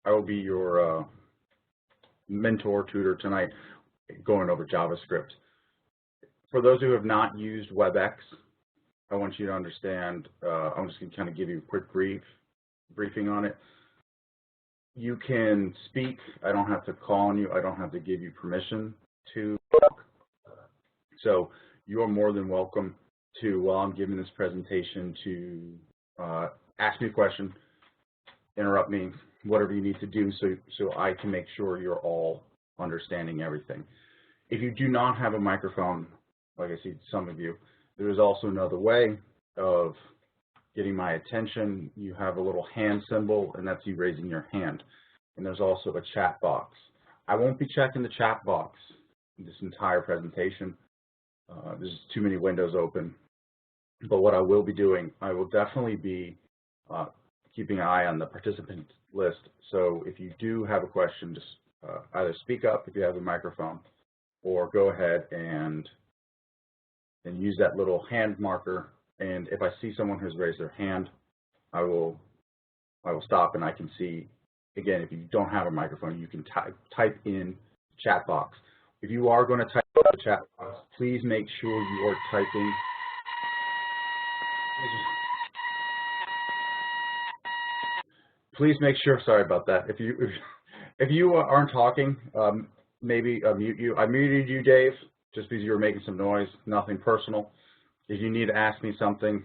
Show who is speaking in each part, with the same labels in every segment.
Speaker 1: I will be your mentor, tutor tonight, going over JavaScript. For those who have not used WebEx, I want you to understand, I'm just going to kind of give you a quick briefing on it. You can speak. I don't have to call on you. I don't have to give you permission to talk. So you are more than welcome to, while I'm giving this presentation, to ask me a question, interrupt me, whatever you need to do so I can make sure you're all understanding everything. If you do not have a microphone, like I see some of you, there is also another way of getting my attention. You have a little hand symbol, and that's you raising your hand. And there's also a chat box. I won't be checking the chat box this entire presentation. There's too many windows open. But what I will be doing, I will definitely be keeping an eye on the participant list. So if you do have a question, just either speak up if you have a microphone, or go ahead and use that little hand marker. And if I see someone who's raised their hand, I will stop, and I can see. Again, if you don't have a microphone, you can type in chat box. If you are going to type in the chat box, please make sure you are typing. Please make sure. Sorry about that. If you aren't talking, maybe mute you. I muted you, Dave, just because you were making some noise. Nothing personal. If you need to ask me something,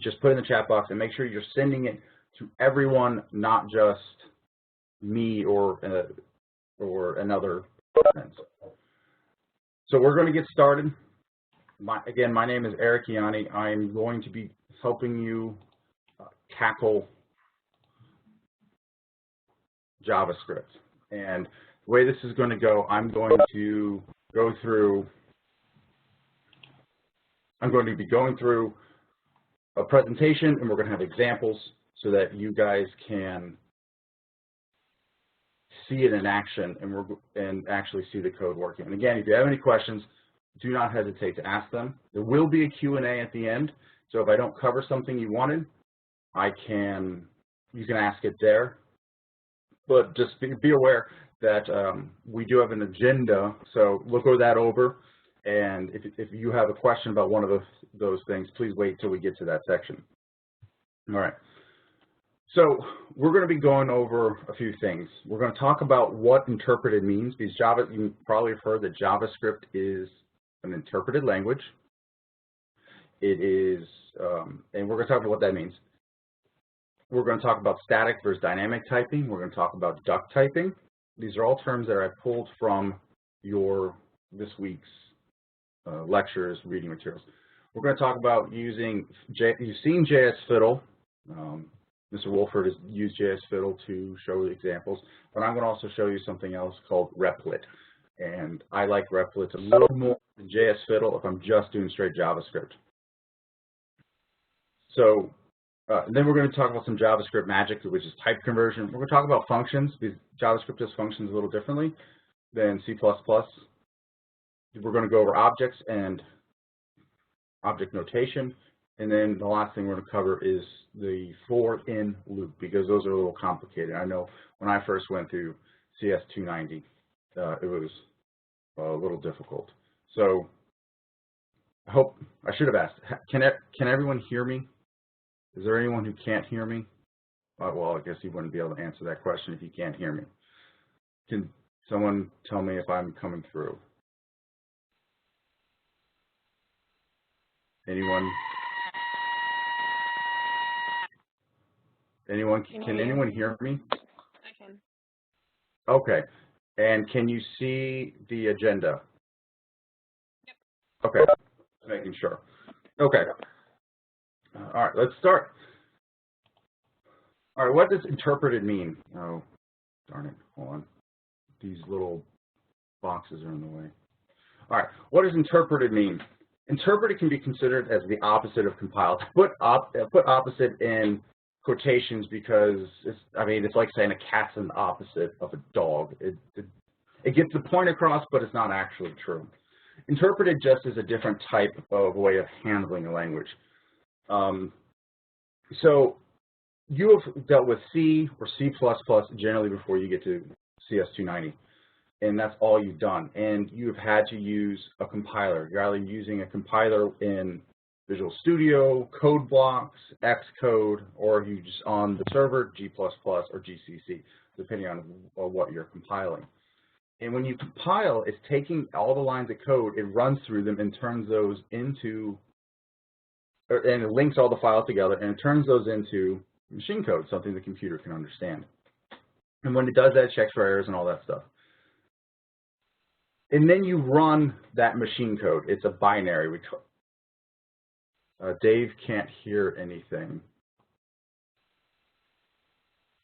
Speaker 1: just put it in the chat box and make sure you're sending it to everyone, not just me or another person. So we're going to get started. Again, my name is Eric Ianni. I'm going to be helping you tackle JavaScript. And the way this is going to go, I'm going to be going through a presentation, and we're going to have examples so that you guys can see it in action and actually see the code working. And again, if you have any questions, do not hesitate to ask them. There will be a Q&A at the end, so if I don't cover something you wanted, you can ask it there. But just be aware that we do have an agenda, so look that over. And if you have a question about one of those things, please wait till we get to that section. All right. So we're going to be going over a few things. We're going to talk about what interpreted means, because you probably have heard that JavaScript is an interpreted language. It is, and we're going to talk about what that means. We're going to talk about static versus dynamic typing. We're going to talk about duck typing. These are all terms that I pulled from this week's lectures, reading materials. We're going to talk about you've seen JS Fiddle. Mr. Wolford has used JS Fiddle to show the examples, but I'm going to also show you something else called Replit. And I like Replit a little more than JS Fiddle if I'm just doing straight JavaScript. So then we're going to talk about some JavaScript magic, which is type conversion. We're going to talk about functions, because JavaScript does functions a little differently than C++. We're going to go over objects and object notation. And then the last thing we're going to cover is the for-in loop, because those are a little complicated. I know when I first went through CS 290, it was a little difficult. So I should have asked, can everyone hear me? Is there anyone who can't hear me? Well, I guess you wouldn't be able to answer that question if you can't hear me. Can someone tell me if I'm coming through? Anyone? Can anyone hear me?
Speaker 2: I can.
Speaker 1: Okay. And can you see the agenda?
Speaker 2: Yep.
Speaker 1: Okay. Just making sure. Okay. All right, let's start. All right, what does interpreted mean? Oh, darn it. Hold on. These little boxes are in the way. All right, what does interpreted mean? Interpreted can be considered as the opposite of compiled. Put opposite in quotations because it's like saying a cat's an opposite of a dog. It gets the point across, but it's not actually true. Interpreted just is a different type of way of handling a language. So you have dealt with C or C++ generally before you get to CS290, and that's all you've done. And you've had to use a compiler. You're either using a compiler in Visual Studio, code blocks, Xcode, or you just on the server, G++ or GCC, depending on what you're compiling. And when you compile, it's taking all the lines of code, it runs through them and turns those into, and it links all the files together and it turns those into machine code, something the computer can understand. And when it does that, it checks for errors and all that stuff. And then you run that machine code. It's a binary. Dave can't hear anything.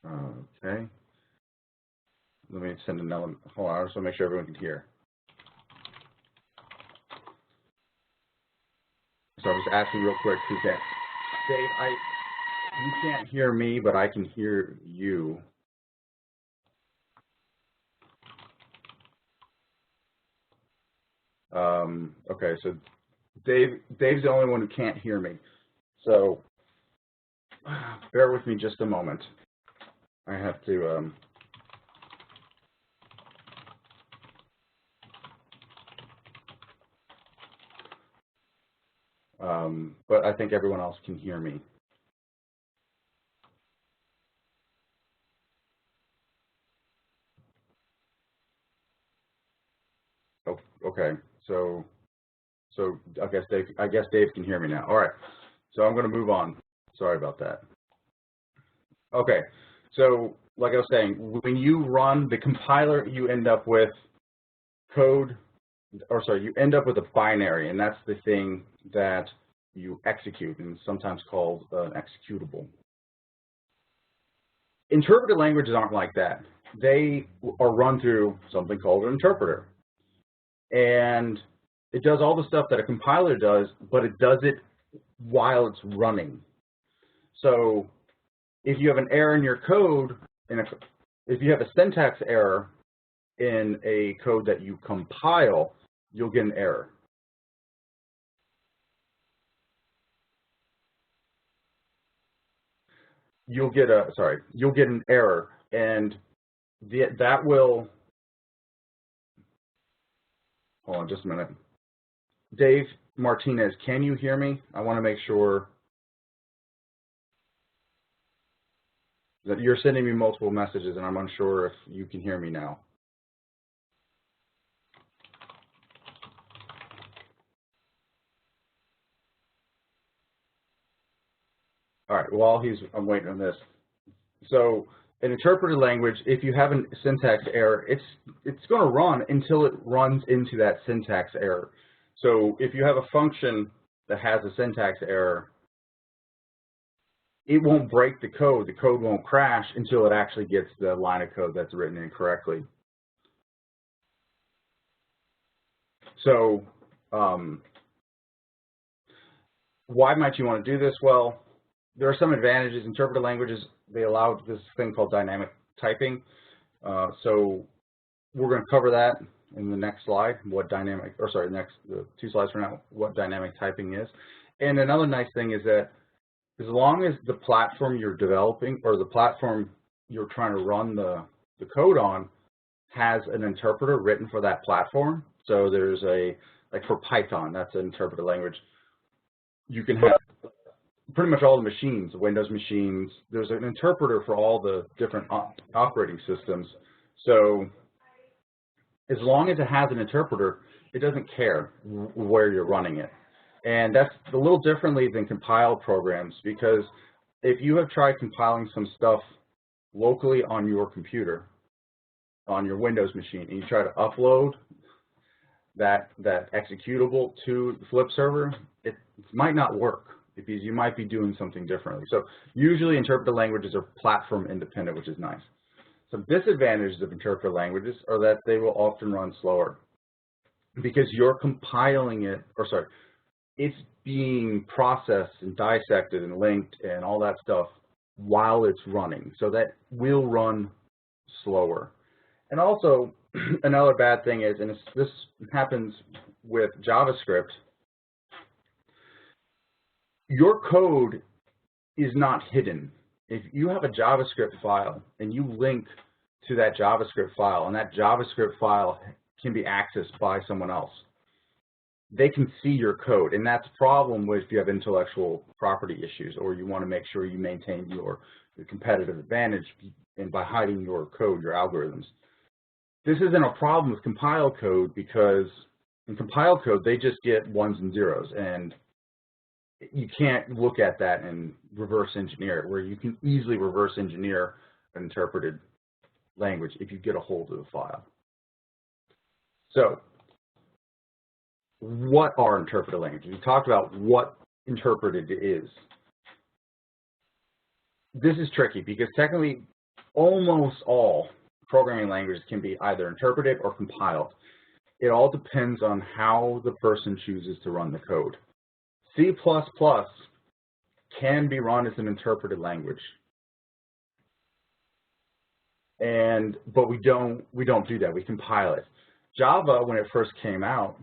Speaker 1: Okay. Let me send another, hold on, I just want to make sure everyone can hear. So I was asking real quick, who's that? Dave, you can't hear me, but I can hear you. Okay, so Dave's the only one who can't hear me. So bear with me just a moment. I have to but I think everyone else can hear me. Oh, okay. So I guess Dave can hear me now. All right. So I'm going to move on. Sorry about that. Okay. So like I was saying, when you run the compiler, you end up with code, or sorry, you end up with a binary, and that's the thing that you execute, and sometimes called an executable. Interpreted languages aren't like that. They are run through something called an interpreter. And it does all the stuff that a compiler does, but it does it while it's running. So if you have an error in your code, if you have a syntax error in a code that you compile, you'll get an error. You'll get an error, and that will, hold on just a minute. Dave Martinez, can you hear me? I want to make sure that you're sending me multiple messages, and I'm unsure if you can hear me now. All right, while I'm waiting on this. So an interpreted language, if you have a syntax error, it's going to run until it runs into that syntax error. So if you have a function that has a syntax error, it won't break the code won't crash until it actually gets the line of code that's written incorrectly. So why might you want to do this? Well, there are some advantages. Interpreted languages, they allow this thing called dynamic typing. So we're going to cover that in the next slide, the 2 slides from now, what dynamic typing is. And another nice thing is that as long as the platform you're developing or the platform you're trying to run the code on has an interpreter written for that platform, so there's like for Python, that's an interpreted language, you can have pretty much all the machines, Windows machines, there's an interpreter for all the different operating systems. So as long as it has an interpreter, it doesn't care where you're running it. And that's a little differently than compiled programs, because if you have tried compiling some stuff locally on your computer, on your Windows machine, and you try to upload that executable to the flip server, it might not work because you might be doing something differently. So usually interpreted languages are platform independent, which is nice. Some disadvantages of interpreted languages are that they will often run slower because you're compiling it, or sorry, it's being processed and dissected and linked and all that stuff while it's running. So that will run slower. And also, another bad thing is, and this happens with JavaScript, your code is not hidden. If you have a JavaScript file and you link to that JavaScript file, and that JavaScript file can be accessed by someone else, they can see your code. And that's a problem if you have intellectual property issues, or you want to make sure you maintain your competitive advantage and by hiding your code, your algorithms. This isn't a problem with compiled code, because in compiled code, they just get ones and zeros, and you can't look at that and reverse engineer it, where you can easily reverse engineer an interpreted language if you get a hold of the file. So what are interpreted languages? We talked about what interpreted is. This is tricky because technically almost all programming languages can be either interpreted or compiled. It all depends on how the person chooses to run the code. C++ can be run as an interpreted language, but we don't do that. We compile it. Java, when it first came out,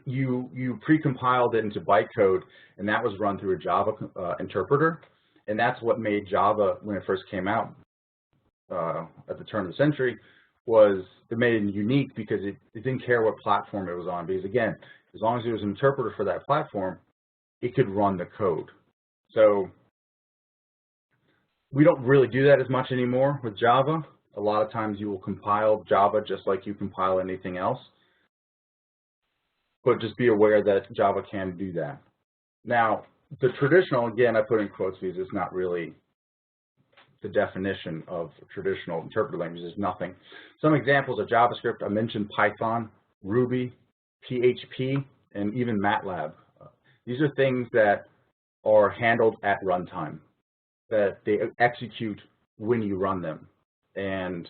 Speaker 1: you pre-compiled it into bytecode, and that was run through a Java interpreter, and that's what made Java, when it first came out at the turn of the century, it made it unique because it didn't care what platform it was on, because again, as long as there was an interpreter for that platform, it could run the code. So we don't really do that as much anymore with Java. A lot of times you will compile Java just like you compile anything else. But just be aware that Java can do that. Now, the traditional, again, I put in quotes because it's not really the definition of traditional interpreted languages. Is nothing. Some examples of JavaScript, I mentioned Python, Ruby, PHP, and even MATLAB. These are things that are handled at runtime, that they execute when you run them. And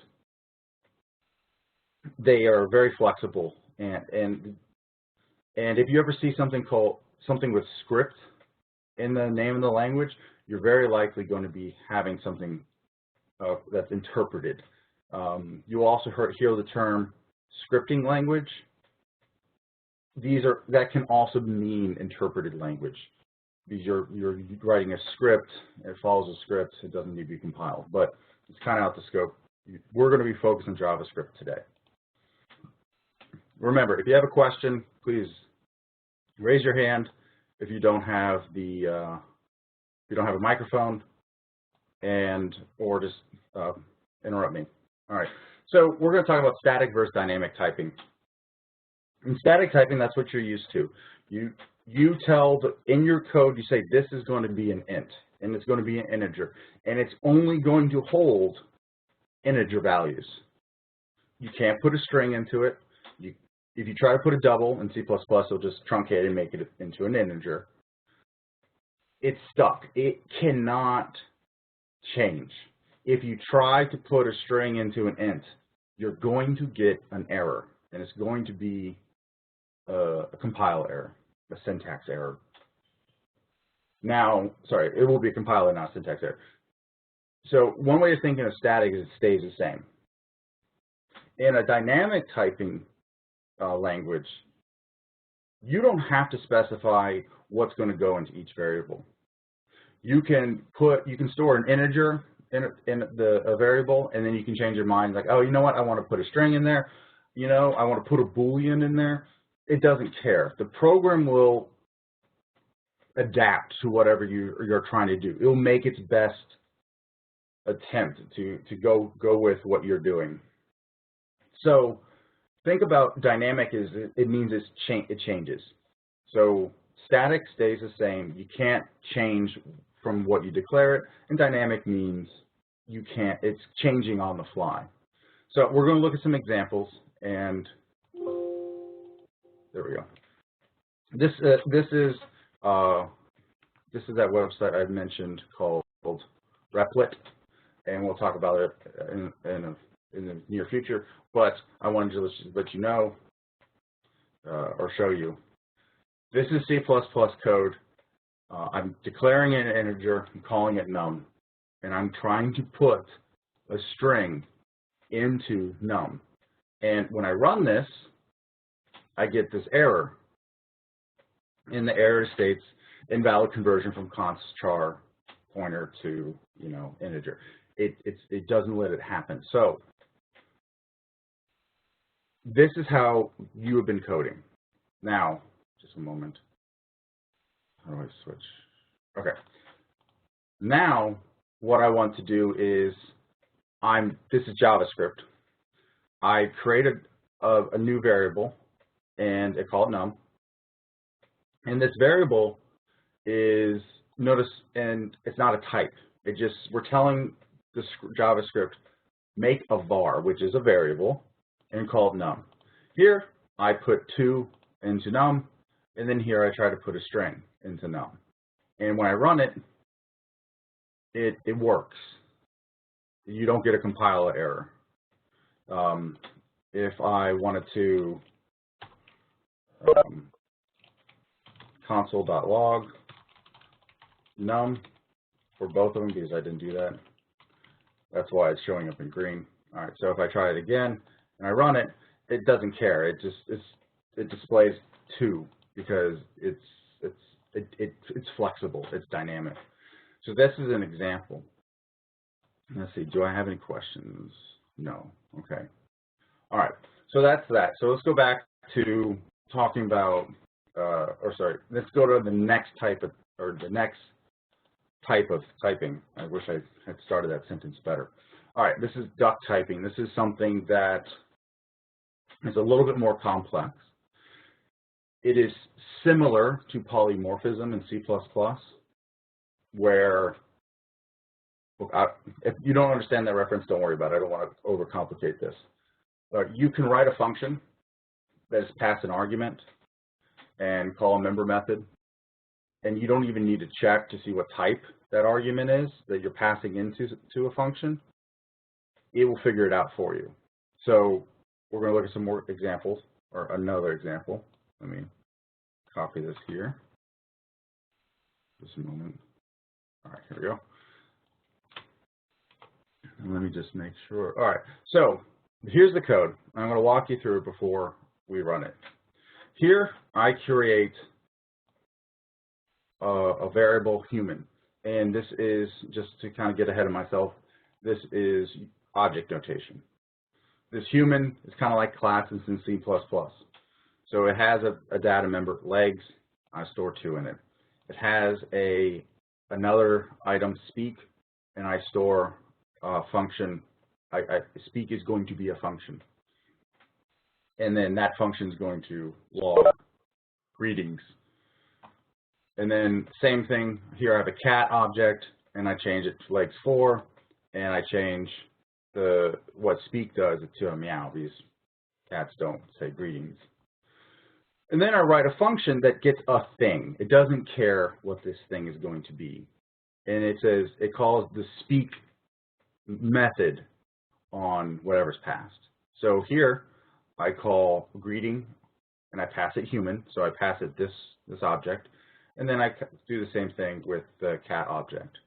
Speaker 1: they are very flexible. And if you ever see something with script in the name of the language, you're very likely going to be having something that's interpreted. You'll also hear the term scripting language. That can also mean interpreted language. Because you're writing a script, it follows a script, it doesn't need to be compiled. But it's kind of out the scope. We're going to be focused on JavaScript today. Remember, if you have a question, please raise your hand if you don't have a microphone, or just interrupt me. All right. So we're going to talk about static versus dynamic typing. In static typing, that's what you're used to. You tell in your code, you say this is going to be an int, and it's going to be an integer, and it's only going to hold integer values. You can't put a string into it. If you try to put a double in C++, it'll just truncate and make it into an integer. It's stuck. It cannot change. If you try to put a string into an int, you're going to get an error, and it's going to be a compile error, a syntax error. Now, sorry, it will be a compile and not a syntax error. So one way of thinking of static is it stays the same. In a dynamic typing language, you don't have to specify what's going to go into each variable. You can store an integer in a variable, and then you can change your mind, like, oh, you know what, I want to put a string in there, I want to put a Boolean in there. It doesn't care. The program will adapt to whatever you're trying to do. It'll make its best attempt to go with what you're doing. So think about dynamic it means it changes. So static stays the same. You can't change from what you declare it, and dynamic means it's changing on the fly. So we're going to look at some examples, and there we go. This is that website I mentioned called Replit, and we'll talk about it in the near future. But I wanted to let you know or show you. This is C++ code. I'm declaring an integer and calling it num, and I'm trying to put a string into num. And when I run this, I get this error. And the error states invalid conversion from const char pointer to, integer. It doesn't let it happen. So this is how you have been coding. Now, just a moment. How do I switch? Okay. Now, what I want to do is, this is JavaScript. I created a new variable, and I call it num. And this variable is, notice, and it's not a type. We're telling the JavaScript, make a var, which is a variable, and call it num. Here, I put 2 into num, and then here I try to put a string into num. And when I run it, it works. You don't get a compiler error. If I wanted to console.log num for both of them, because I didn't do that. That's why it's showing up in green. All right, so if I try it again and I run it, it doesn't care. It displays 2 because it's flexible. It's dynamic. So this is an example. Let's see. Do I have any questions? No. Okay. All right. So that's that. So let's go back to talking about, let's go to the next type of, typing. I wish I had started that sentence better. All right. This is duck typing. This is something that is a little bit more complex. It is similar to polymorphism in C++, where, if you don't understand that reference, don't worry about it. I don't want to overcomplicate this. You can write a function that is pass an argument and call a member method, and you don't even need to check to see what type that argument is that you're passing into a function. It will figure it out for you. So we're going to look at some more examples, or another example. Let me copy this here. Just a moment. All right, here we go. And let me just make sure. All right, so here's the code. I'm going to walk you through it before we run it. Here, I create a variable human. And this is, just to kind of get ahead of myself, this is object notation. This human is kind of like classes in C++. So it has a data member, legs. I store 2 in it. It has another item, speak, and I store a function. Speak is going to be a function. And then that function is going to log greetings. And then same thing, here I have a cat object, and I change it to legs 4, and I change what speak does to a meow, because cats don't say greetings. And then I write a function that gets a thing. It doesn't care what this thing is going to be. And it calls the speak method on whatever's passed. So here I call greeting, and I pass it human, so I pass it this object. And then I do the same thing with the cat object.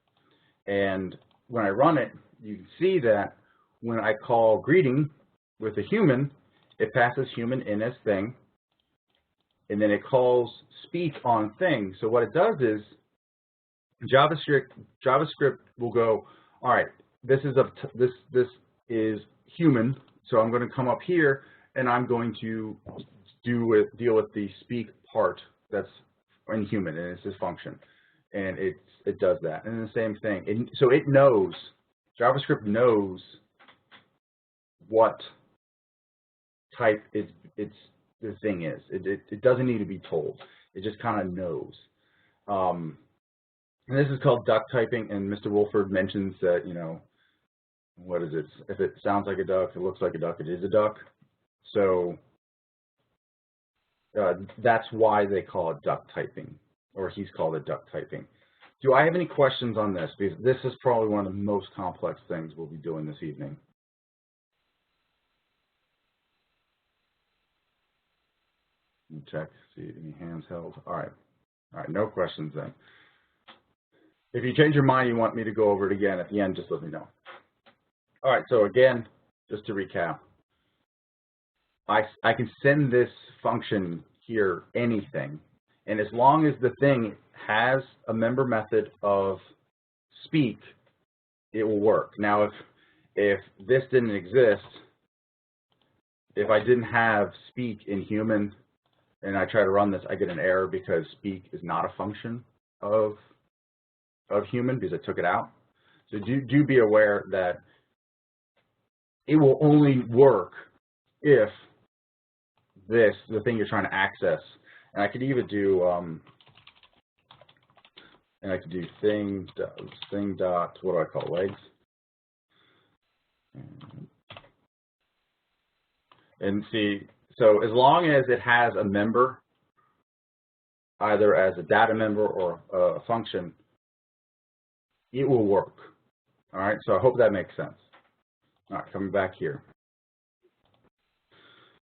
Speaker 1: And when I run it, you can see that when I call greeting with a human, it passes human in as thing, and then it calls speak on thing. So what it does is JavaScript will go, all right, this is human, so I'm going to come up here and I'm going to deal with the speak part that's in human, and it's this function, and it does that. And the same thing. And so it knows, JavaScript knows what type the thing is. It doesn't need to be told. It just kind of knows. And this is called duck typing, and Mr. Wolford mentions that, what is it? If it sounds like a duck, it looks like a duck, it is a duck. So that's why they call it duck typing, or he's called it duck typing. Do I have any questions on this? Because this is probably one of the most complex things we'll be doing this evening. Let me check, see any hands held. All right, no questions then. If you change your mind, you want me to go over it again at the end, just let me know. All right, so again, just to recap, I can send this function here anything, and as long as the thing has a member method of speak, it will work. Now, if this didn't exist, if I didn't have speak in human and I try to run this, I get an error because speak is not a function of human because I took it out. So do be aware that it will only work if the thing you're trying to access, and I could even do thing dot, what do I call legs? And see, so as long as it has a member, either as a data member or a function, it will work. All right, so I hope that makes sense. All right, coming back here.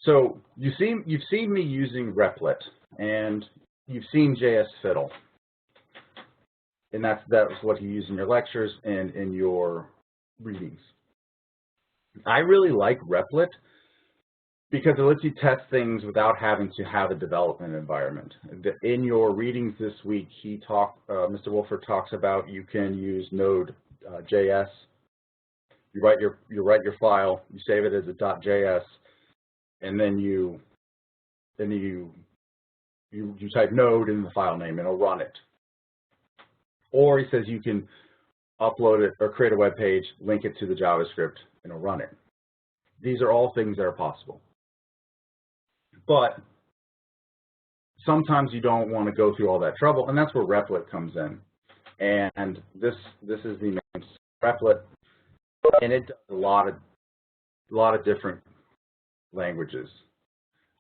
Speaker 1: So you've seen me using Replit, and you've seen JS Fiddle, and that was what you use in your lectures and in your readings. I really like Replit because it lets you test things without having to have a development environment. In your readings this week, Mr. Wolford talks about you can use Node.js. You write your file, you save it as a .js, and then you type Node in the file name, and it'll run it. Or he says you can upload it or create a web page, link it to the JavaScript, and it'll run it. These are all things that are possible. But sometimes you don't want to go through all that trouble, and that's where Replit comes in. And this is the name Replit, and it does a lot of different languages.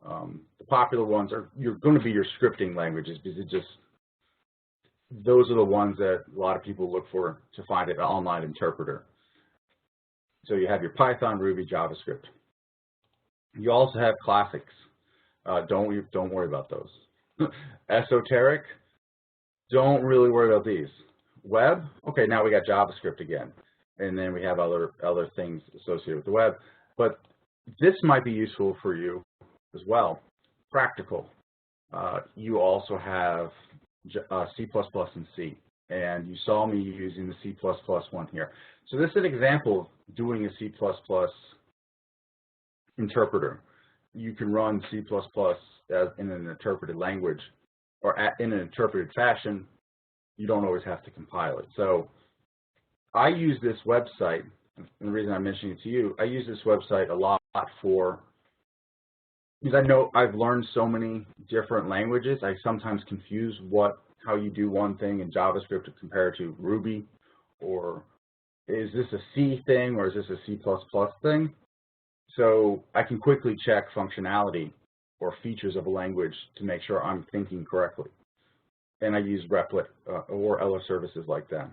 Speaker 1: The popular ones are going to be your scripting languages because those are the ones that a lot of people look for to find an online interpreter. So you have your Python, Ruby, JavaScript. You also have classics. Don't worry about those. Esoteric, don't really worry about these. Web, okay, now we got JavaScript again, and then we have other things associated with the web. But this might be useful for you as well. Practical. You also have C++ and C, and you saw me using the C++ one here. So this is an example of doing a C++ interpreter. You can run C++ in an interpreted language or in an interpreted fashion. You don't always have to compile it. So I use this website, and the reason I'm mentioning it to you, I use this website a lot because I know I've learned so many different languages. I sometimes confuse how you do one thing in JavaScript compared to Ruby, or is this a C thing or is this a C++ thing? So I can quickly check functionality or features of a language to make sure I'm thinking correctly. And I use Replit or other services like that.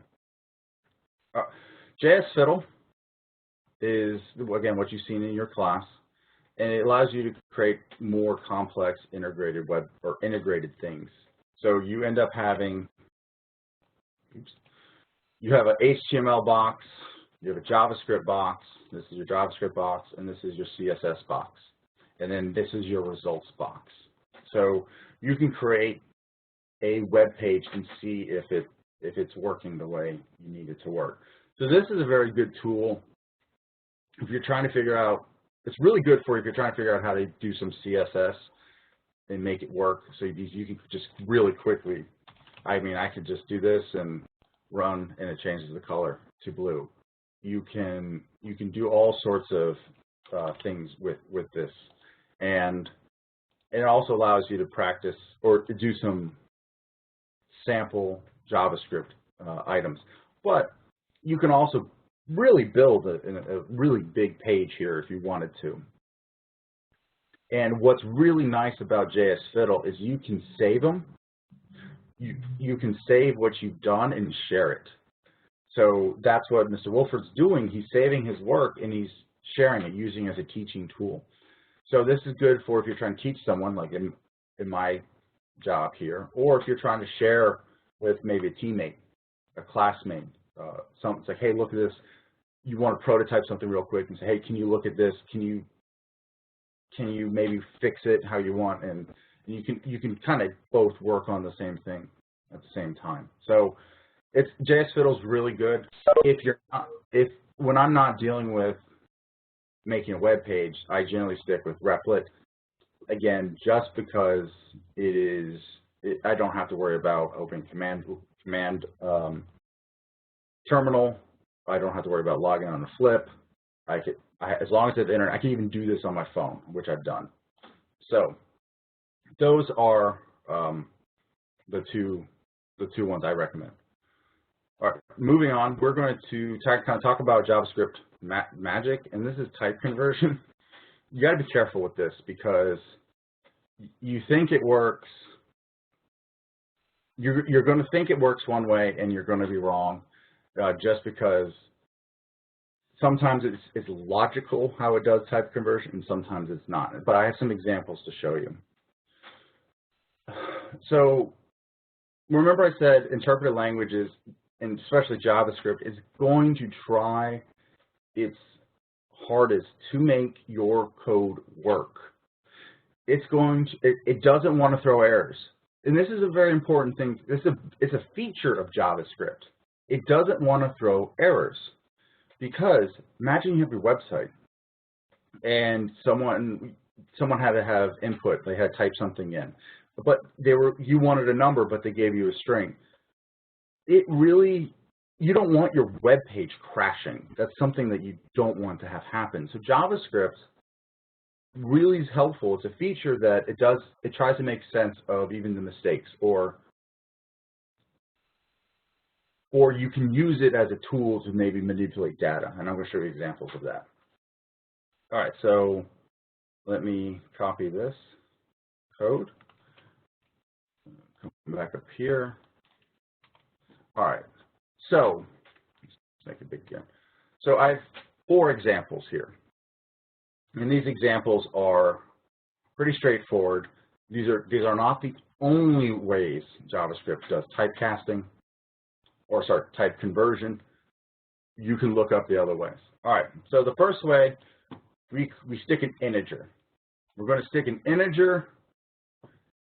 Speaker 1: JS Fiddle is, again, what you've seen in your class, and it allows you to create more complex integrated web or integrated things. So you end up having, you have an HTML box, you have a JavaScript box, this is your JavaScript box, and this is your CSS box. And then this is your results box. So you can create a web page and see if it's working the way you need it to work. So this is a very good tool if you're trying to figure out, it's really good for if you're trying to figure out how to do some CSS and make it work. So you can just really quickly, I could just do this and run and it changes the color to blue. You can do all sorts of things with this, and it also allows you to practice or to do some sample JavaScript items. But you can also really build a really big page here if you wanted to. And what's really nice about JS Fiddle is you can save them. You can save what you've done and share it. So that's what Mr. Wolford's doing. He's saving his work and he's sharing it, using it as a teaching tool. So this is good for if you're trying to teach someone, like in my job here, or if you're trying to share with maybe a teammate, a classmate, something. It's like, hey, look at this. You want to prototype something real quick and say, hey, can you look at this? Can you maybe fix it how you want? And you can kind of both work on the same thing at the same time. So JS Fiddle is really good. When I'm not dealing with making a web page, I generally stick with Replit. Again, just because I don't have to worry about opening command terminal. I don't have to worry about logging on the flip. As long as it's internet, I can even do this on my phone, which I've done. So those are the two ones I recommend. All right, moving on, we're going to kind of talk about JavaScript magic, and this is type conversion. You got to be careful with this because you think it works. You're going to think it works one way, and you're going to be wrong, just because sometimes it's logical how it does type conversion, and sometimes it's not. But I have some examples to show you. So remember I said interpreted languages, and especially JavaScript, is going to try its hardest to make your code work. It doesn't want to throw errors. And this is a very important thing. It's a feature of JavaScript. It doesn't want to throw errors because imagine you have your website and someone had to have input. They had to type something in, but you wanted a number, but they gave you a string. You don't want your web page crashing. That's something that you don't want to have happen. So JavaScript really is helpful. It's a feature that it tries to make sense of even the mistakes, or you can use it as a tool to maybe manipulate data. And I'm going to show you examples of that. All right, so let me copy this code. Come back up here. All right, so let's make it big again. So I have 4 examples here. And these examples are pretty straightforward. These are not the only ways JavaScript does typecasting, or sorry, type conversion. You can look up the other ways. All right, so the first way, we stick an integer. We're going to stick an integer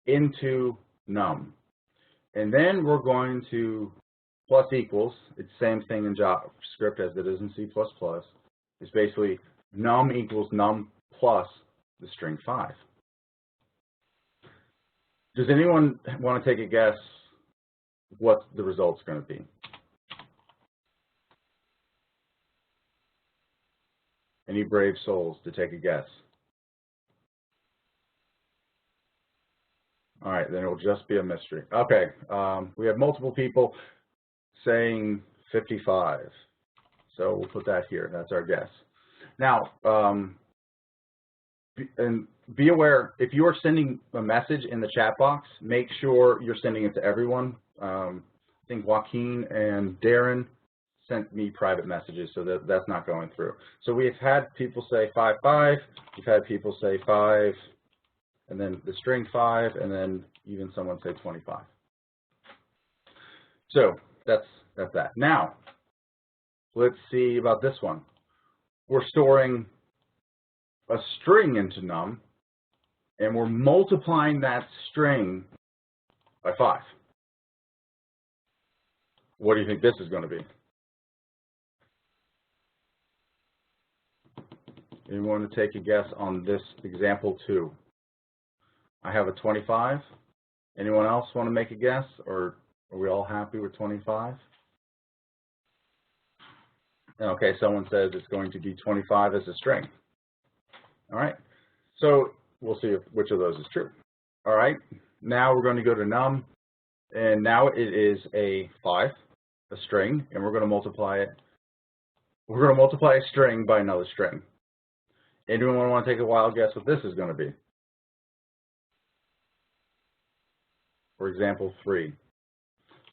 Speaker 1: into num. And then we're going to plus equals. It's the same thing in JavaScript as it is in C++. It's basically num equals num plus the string 5. Does anyone want to take a guess what the result's going to be? Any brave souls to take a guess? All right, then it will just be a mystery. Okay, we have multiple people saying 55. So we'll put that here. That's our guess. Now, and be aware, if you are sending a message in the chat box, make sure you're sending it to everyone. I think Joaquin and Darren sent me private messages, so that's not going through. So we've had people say 55. We've had people say 5, and then the string 5, and then even someone say 25. So that's that. Now, let's see about this one. We're storing a string into num, and we're multiplying that string by 5. What do you think this is going to be? Anyone want to take a guess on this example 2? I have a 25. Anyone else want to make a guess, or are we all happy with 25? Okay, someone says it's going to be 25 as a string. All right, so we'll see which of those is true. All right, now we're going to go to num, and now it is a 5, a string, and we're going to multiply it. We're going to multiply a string by another string. Anyone want to take a wild guess what this is going to be? For example 3.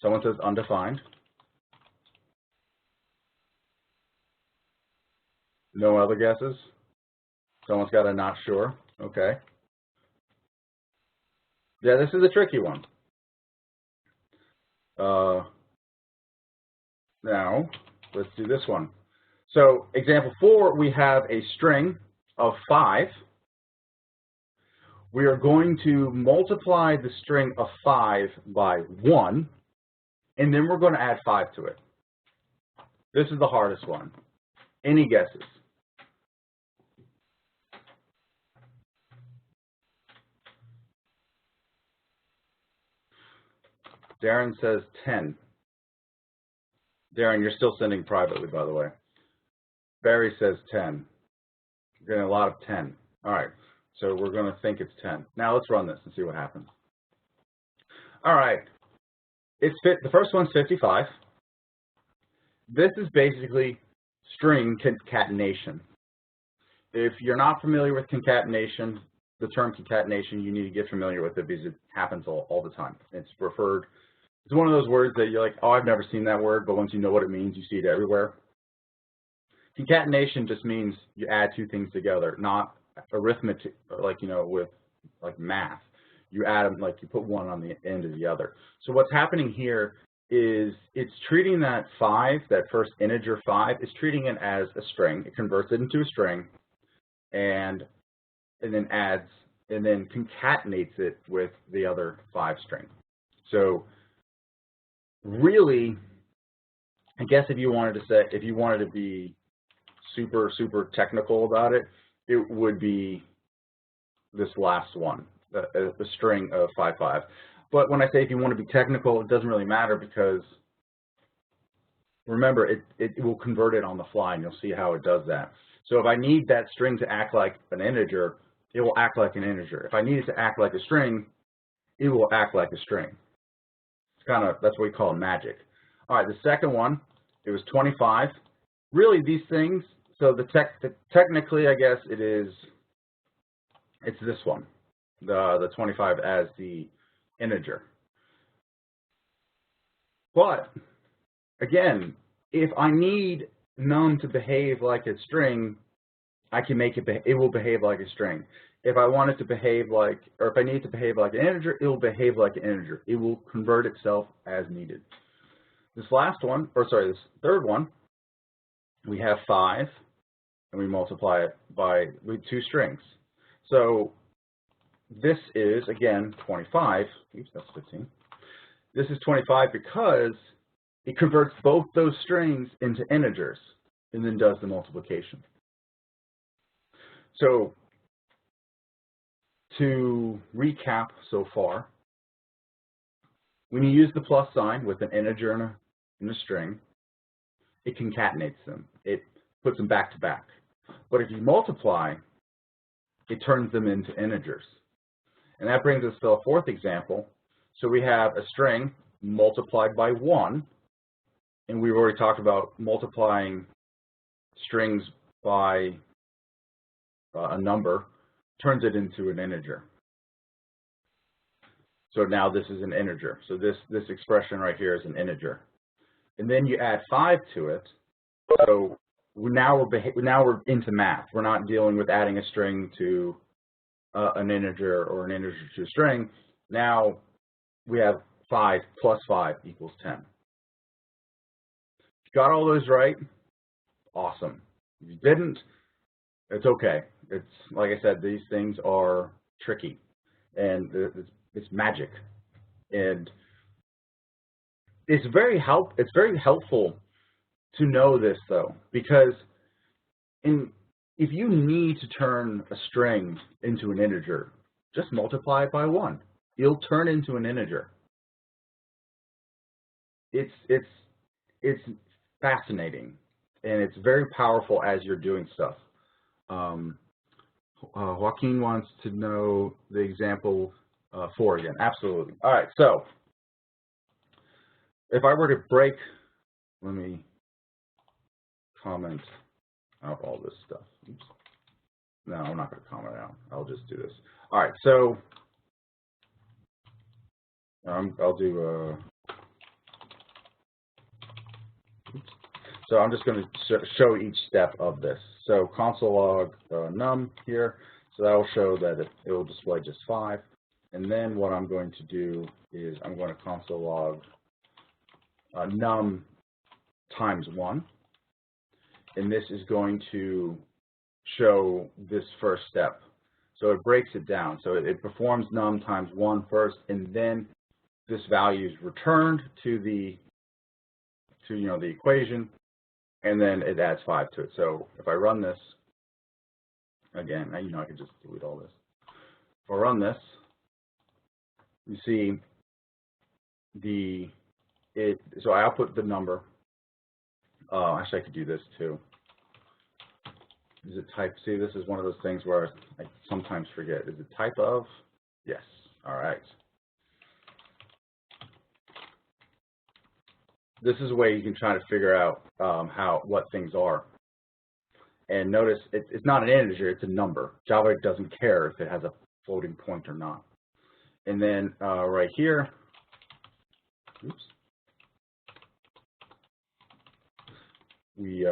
Speaker 1: Someone says undefined. No other guesses? Someone's got a not sure. Okay. Yeah, this is a tricky one. Now, let's do this one. So example 4, we have a string of 5. We are going to multiply the string of 5 by 1, and then we're going to add 5 to it. This is the hardest one. Any guesses? Darren says 10. Darren, you're still sending privately, by the way. Barry says 10. You're getting a lot of 10. All right, so we're going to think it's 10. Now let's run this and see what happens. All right, the first one's 55. This is basically string concatenation. If you're not familiar with concatenation, the term concatenation, you need to get familiar with it because it happens all the time. It's referred, it's one of those words that you're like, oh, I've never seen that word, but once you know what it means, you see it everywhere. Concatenation just means you add 2 things together, not arithmetic, like, you know, with like math. You add them, like you put one on the end of the other. So what's happening here is it's treating that 5, that first integer 5, is treating it as a string. It converts it into a string and then adds, and then concatenates it with the other 5 string. So really, I guess if you wanted to say, if you wanted to be super technical about it, it would be this last one, the string of 5, 5. But when I say if you want to be technical, it doesn't really matter because remember, it will convert it on the fly, and you'll see how it does that. So if I need that string to act like an integer, it will act like an integer. If I need it to act like a string, it will act like a string. It's kind of, that's what we call magic. All right, the second one, it was 25. Really, these things, so technically, I guess it's this one, the 25 as the integer. But again, if I need num to behave like a string, I can make it will behave like a string. If I want it to behave like, or if I need it to behave like an integer, it will behave like an integer. It will convert itself as needed. This last one, or sorry, this third one, we have 5, and we multiply it with 2 strings. So this is, again, 25. Oops, that's 15. This is 25 because it converts both those strings into integers and then does the multiplication. So to recap so far, when you use the plus sign with an integer and a string, it concatenates them. It puts them back to back. But if you multiply, it turns them into integers. And that brings us to a fourth example. So we have a string multiplied by 1, and we've already talked about multiplying strings by a number, turns it into an integer. So now this is an integer. So this expression right here is an integer. And then you add 5 to it. So now we're into math. We're not dealing with adding a string to an integer or an integer to a string. Now we have 5 plus 5 equals 10. If you got all those right, awesome. If you didn't, it's okay. It's like I said, these things are tricky, and it's magic, and it's very helpful to know this though, because if you need to turn a string into an integer, just multiply it by 1. It'll turn into an integer. It's fascinating, and it's very powerful as you're doing stuff. Joaquin wants to know the example 4 again. Absolutely. All right, so if I were to break, let me comment out all this stuff. Oops. No, I'm not going to comment out. I'll just do this. All right, so I'll do so I'm just going to show each step of this. So console log num here, so that will show that it will display just 5. And then what I'm going to do is I'm going to console log num times 1. And this is going to show this first step. So it breaks it down. So it performs num times 1 first, and then this value is returned to the to, you know, the equation, and then it adds 5 to it. So if I run this, again, you know, I could just delete all this. If I run this, you see so I output the number. Actually, I could do this too. Is it type? See, this is one of those things where I sometimes forget. Is it type of? Yes. All right. This is a way you can try to figure out what things are. And notice it's not an integer, it's a number. Java doesn't care if it has a floating point or not. And then right here, oops, we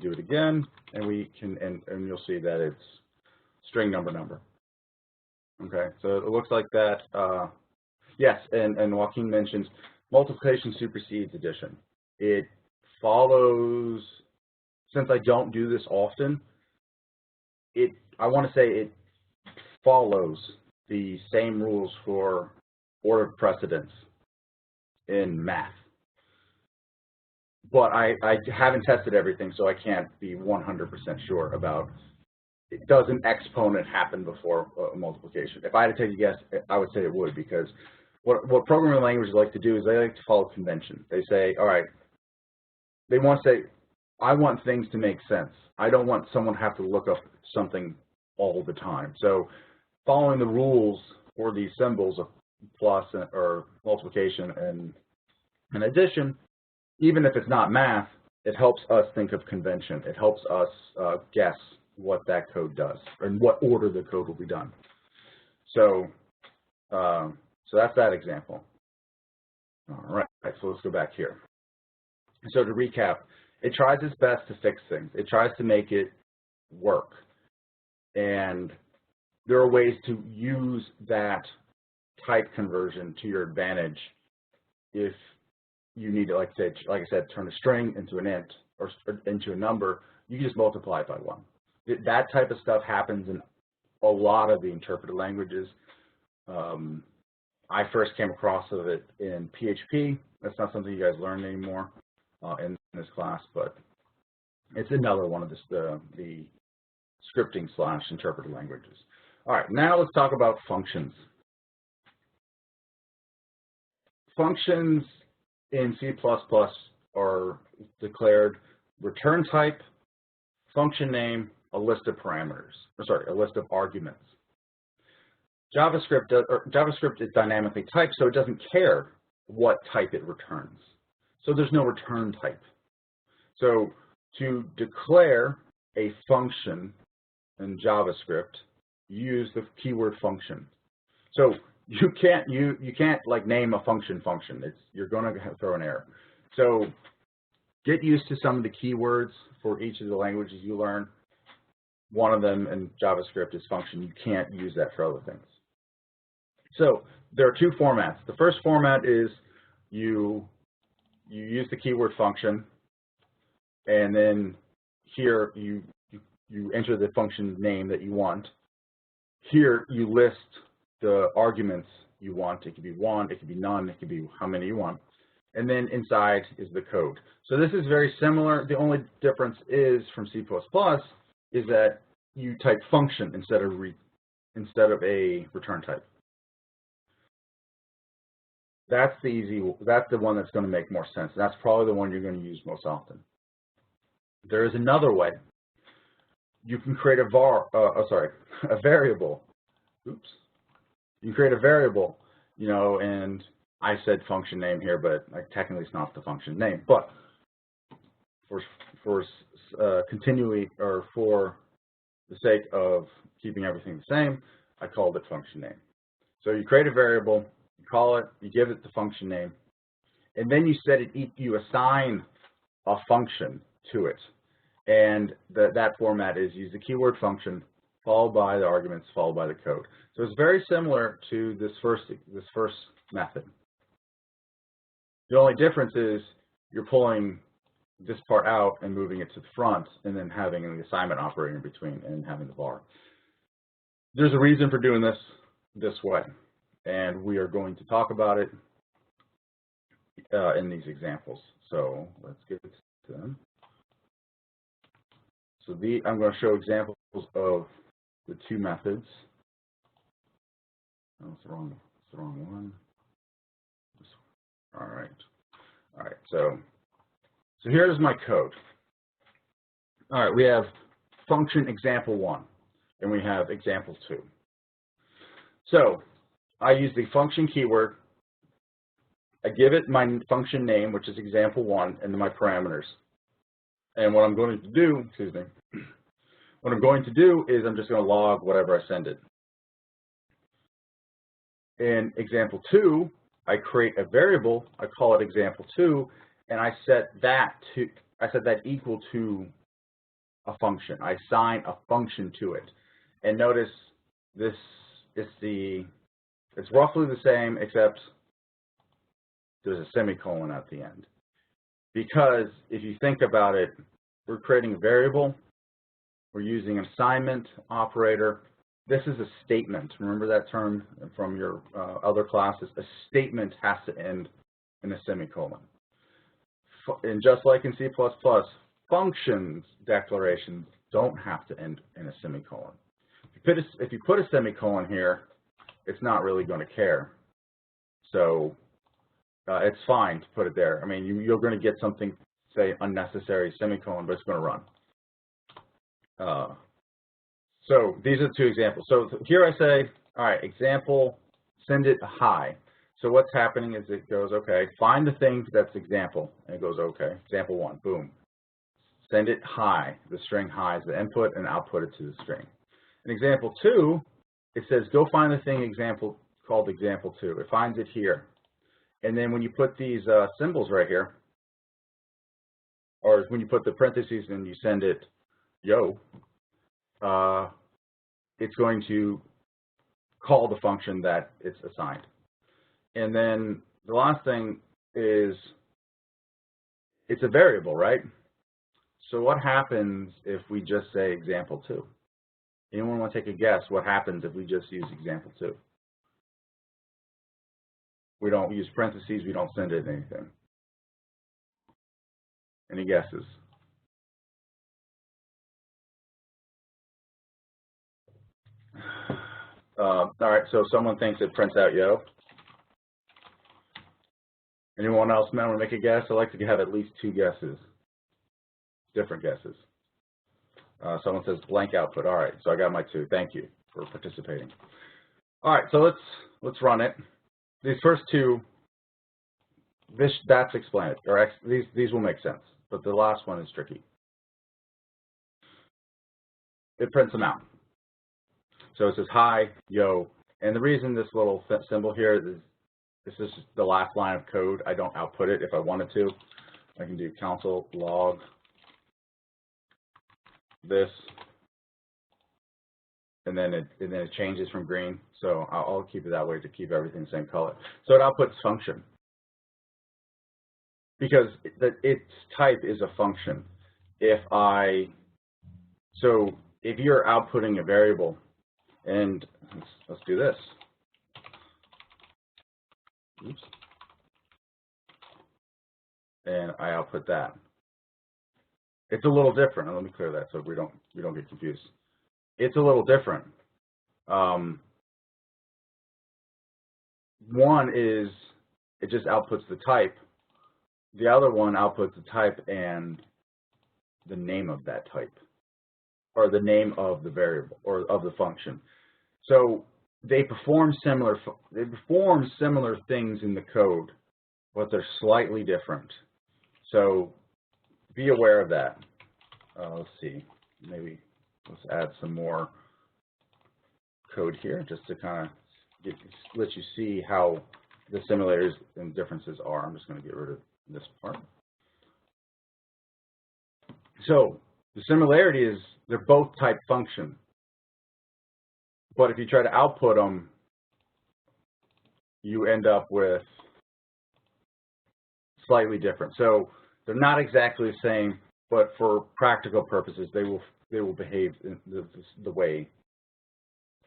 Speaker 1: do it again, and we can, and you'll see that it's string number. Okay, so it looks like that. Yes, and Joaquin mentions multiplication supersedes addition. It follows, since I don't do this often, I want to say it follows the same rules for ordered precedence in math. But I haven't tested everything, so I can't be 100% sure about it. Does an exponent happen before multiplication? If I had to take a guess, I would say it would, because what programming languages like to do is they like to follow convention. They say, all right, they want to say, I want things to make sense. I don't want someone to have to look up something all the time. So following the rules for these symbols of plus or multiplication and addition, even if it's not math, it helps us think of convention. It helps us guess what that code does or in what order the code will be done. So, so that's that example. All right, so let's go back here. So to recap, it tries its best to fix things. It tries to make it work. And there are ways to use that type conversion to your advantage if you need to, like I said, turn a string into an int or into a number. You can just multiply it by 1. That type of stuff happens in a lot of the interpreted languages. I first came across of it in PHP. That's not something you guys learn anymore in this class, but it's another one of the scripting / interpreted languages. All right, now let's talk about functions. Functions in C++ are declared return type, function name, a list of parameters, or sorry, a list of arguments. JavaScript is dynamically typed, so it doesn't care what type it returns. So there's no return type. So to declare a function in JavaScript, use the keyword function. So you can't like name a function. You're going to throw an error. So get used to some of the keywords for each of the languages you learn. One of them in JavaScript is function. You can't use that for other things. So there are 2 formats. The first format is you use the keyword function, and then here you enter the function name that you want. Here you list the arguments you want. It could be 1, it could be none, it could be how many you want. And then inside is the code. So this is very similar. The only difference is from C++ is that you type function instead of a return type. That's the one that's going to make more sense. That's probably the one you're going to use most often. There is another way. You can create a variable. Oops. You create a variable, you know, and I said function name here, but technically it's not the function name. But for the sake of keeping everything the same, I called it function name. So you create a variable, you call it, you give it the function name, and then you assign a function to it. And that format is use the keyword function followed by the arguments followed by the code. So it's very similar to this first method. The only difference is you're pulling this part out and moving it to the front, and then having an assignment operator in between and having the var. There's a reason for doing this way, and we are going to talk about it in these examples. So let's get to them. So I'm going to show examples of the two methods. Oh, it's the wrong one. All right. So here's my code. All right, we have function example 1, and we have example 2. So I use the function keyword. I give it my function name, which is example 1, and then my parameters. And what I'm going to do, what I'm going to do is I'm just going to log whatever I send it. In example 2, I create a variable. I call it example 2, and I set that equal to a function. I assign a function to it. And notice this is it's roughly the same, except there's a semicolon at the end. Because if you think about it, we're creating a variable. We're using an assignment operator. This is a statement. Remember that term from your other classes? A statement has to end in a semicolon. And just like in C++, functions declarations don't have to end in a semicolon. If you put a semicolon here, it's not really going to care. So it's fine to put it there. I mean, you're going to get something, say, unnecessary semicolon, but it's going to run. So these are the two examples. So here I say, all right, example, send it hi. So what's happening is it goes, okay, find the thing that's example, and it goes, okay, example 1, boom. Send it hi. The string hi is the input, and output it to the string. In example 2, it says go find the thing called example 2. It finds it here. And then when you put these symbols right here, or when you put the parentheses and you send it yo, it's going to call the function that it's assigned. And then the last thing is it's a variable, right? So what happens if we just say example 2? Anyone want to take a guess what happens if we just use example 2? We don't use parentheses, we don't send it anything. Any guesses? All right, so someone thinks it prints out yo. Anyone else want to make a guess? I'd like to have at least 2 guesses, different guesses. Someone says blank output. All right, so I got my 2. Thank you for participating. All right, so let's run it. These first 2, that's explanatory. These will make sense, but the last one is tricky. It prints them out. So it says hi, yo, and the reason this little symbol here is this is the last line of code. I don't output it if I wanted to. I can do console log this, and then it changes from green. So I'll keep it that way to keep everything the same color. So it outputs function because its type is a function. If you're outputting a variable, and let's do this. Oops. And I output that. It's a little different. Let me clear that so we don't get confused. It's a little different. One is it just outputs the type. The other one outputs the type and the name of that type, or the name of the variable or of the function. So they perform similar things in the code, but they're slightly different. So be aware of that. Let's see, maybe let's add some more code here just to kind of let you see how the similarities and differences are. I'm just going to get rid of this part. So the similarity is they're both type function. But if you try to output them, you end up with slightly different. So they're not exactly the same, but for practical purposes, they will behave in the way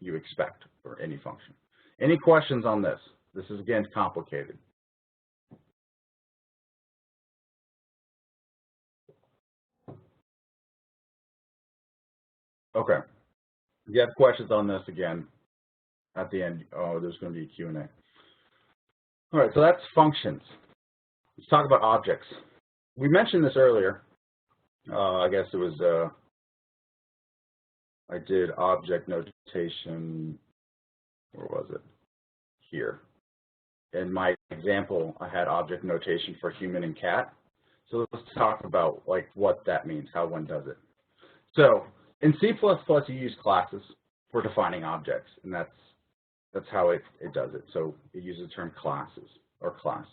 Speaker 1: you expect for any function. Any questions on this? This is, again, complicated. Okay. If you have questions on this, again, at the end, there's going to be a Q&A. All right, so that's functions. Let's talk about objects. We mentioned this earlier. I guess it was, I did object notation, where was it? Here. In my example, I had object notation for human and cat. So let's talk about like what that means, how one does it. So in C++, you use classes for defining objects, and that's how it does it. So it uses the term classes or class.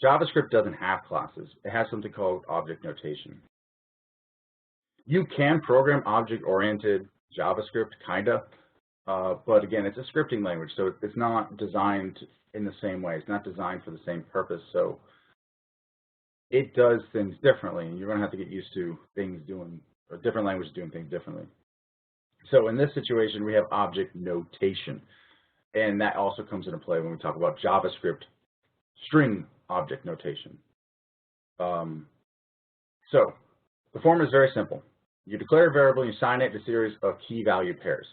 Speaker 1: JavaScript doesn't have classes. It has something called object notation. You can program object-oriented JavaScript, kinda, but again, it's a scripting language, so it's not designed in the same way. It's not designed for the same purpose, so it does things differently, and you're going to have to get used to things doing, or different languages doing things differently. So in this situation, we have object notation, and that also comes into play when we talk about JavaScript string object notation. So the form is very simple. You declare a variable and you assign it to a series of key value pairs.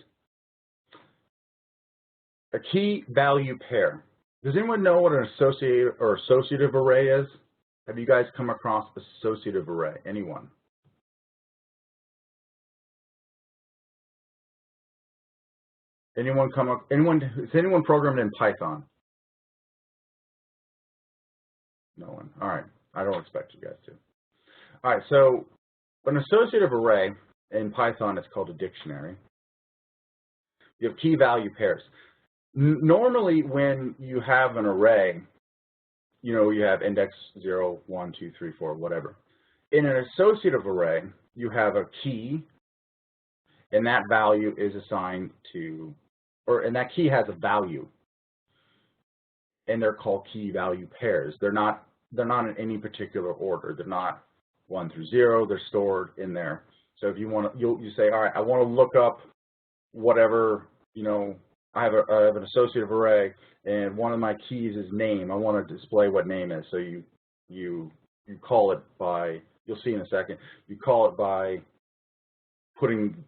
Speaker 1: A key value pair. Does anyone know what an associative or associative array is? Have you guys come across associative array? Anyone? Is anyone programmed in Python? No one. All right. I don't expect you guys to. All right. So an associative array in Python is called a dictionary. You have key value pairs. Normally, when you have an array, you know, you have index 0, 1, 2, 3, 4, whatever. In an associative array, you have a key, and that value is assigned to, and that key has a value, and they're called key value pairs. They're not in any particular order. They're not 1 through 0. They're stored in there. So if you want to, you say, all right, I want to look up whatever, you know, I have an associative array, and one of my keys is name. I want to display what name is. So you call it by, you'll see in a second, you call it by putting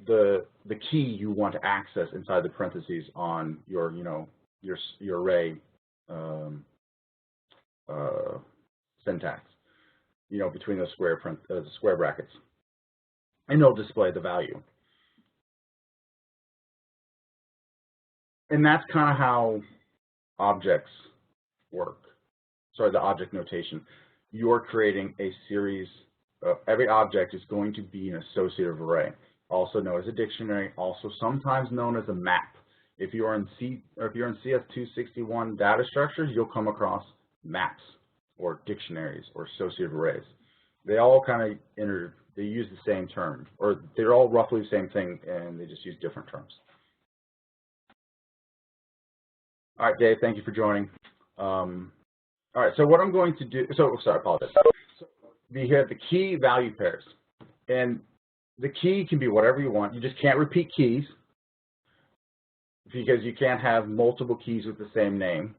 Speaker 1: the key you want to access inside the parentheses on your, you know, your array syntax, you know, between those square brackets, and it'll display the value. And that's kind of how objects work. Sorry, the object notation. You're creating a series of, every object is going to be an associative array, also known as a dictionary, also sometimes known as a map. If you're in CS261 data structures, you'll come across maps or dictionaries or associative arrays. They all kind of they use the same term, or they're all roughly the same thing, and they just use different terms. All right, Dave, thank you for joining. All right, so what I'm going to do, sorry, I apologize. So we have the key value pairs, and the key can be whatever you want. You just can't repeat keys because you can't have multiple keys with the same name,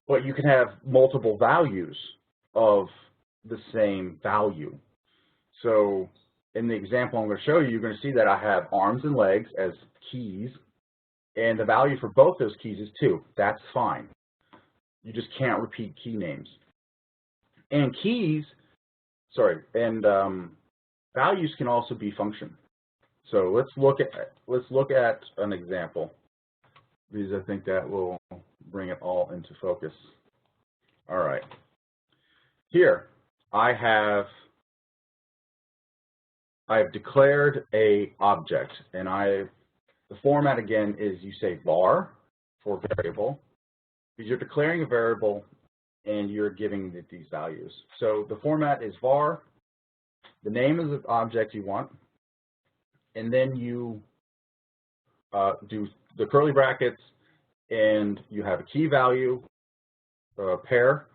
Speaker 1: but you can have multiple values of the same value. So in the example I'm going to show you, you're going to see that I have arms and legs as keys, and the value for both those keys is 2. That's fine. You just can't repeat key names. And values can also be function. So let's look at an example, because I think that will bring it all into focus. All right. Here I've declared a object, and the format again is you say var for variable, because you're declaring a variable and you're giving it these values. So the format is var, the name of the object you want, and then you do the curly brackets, and you have a key value pair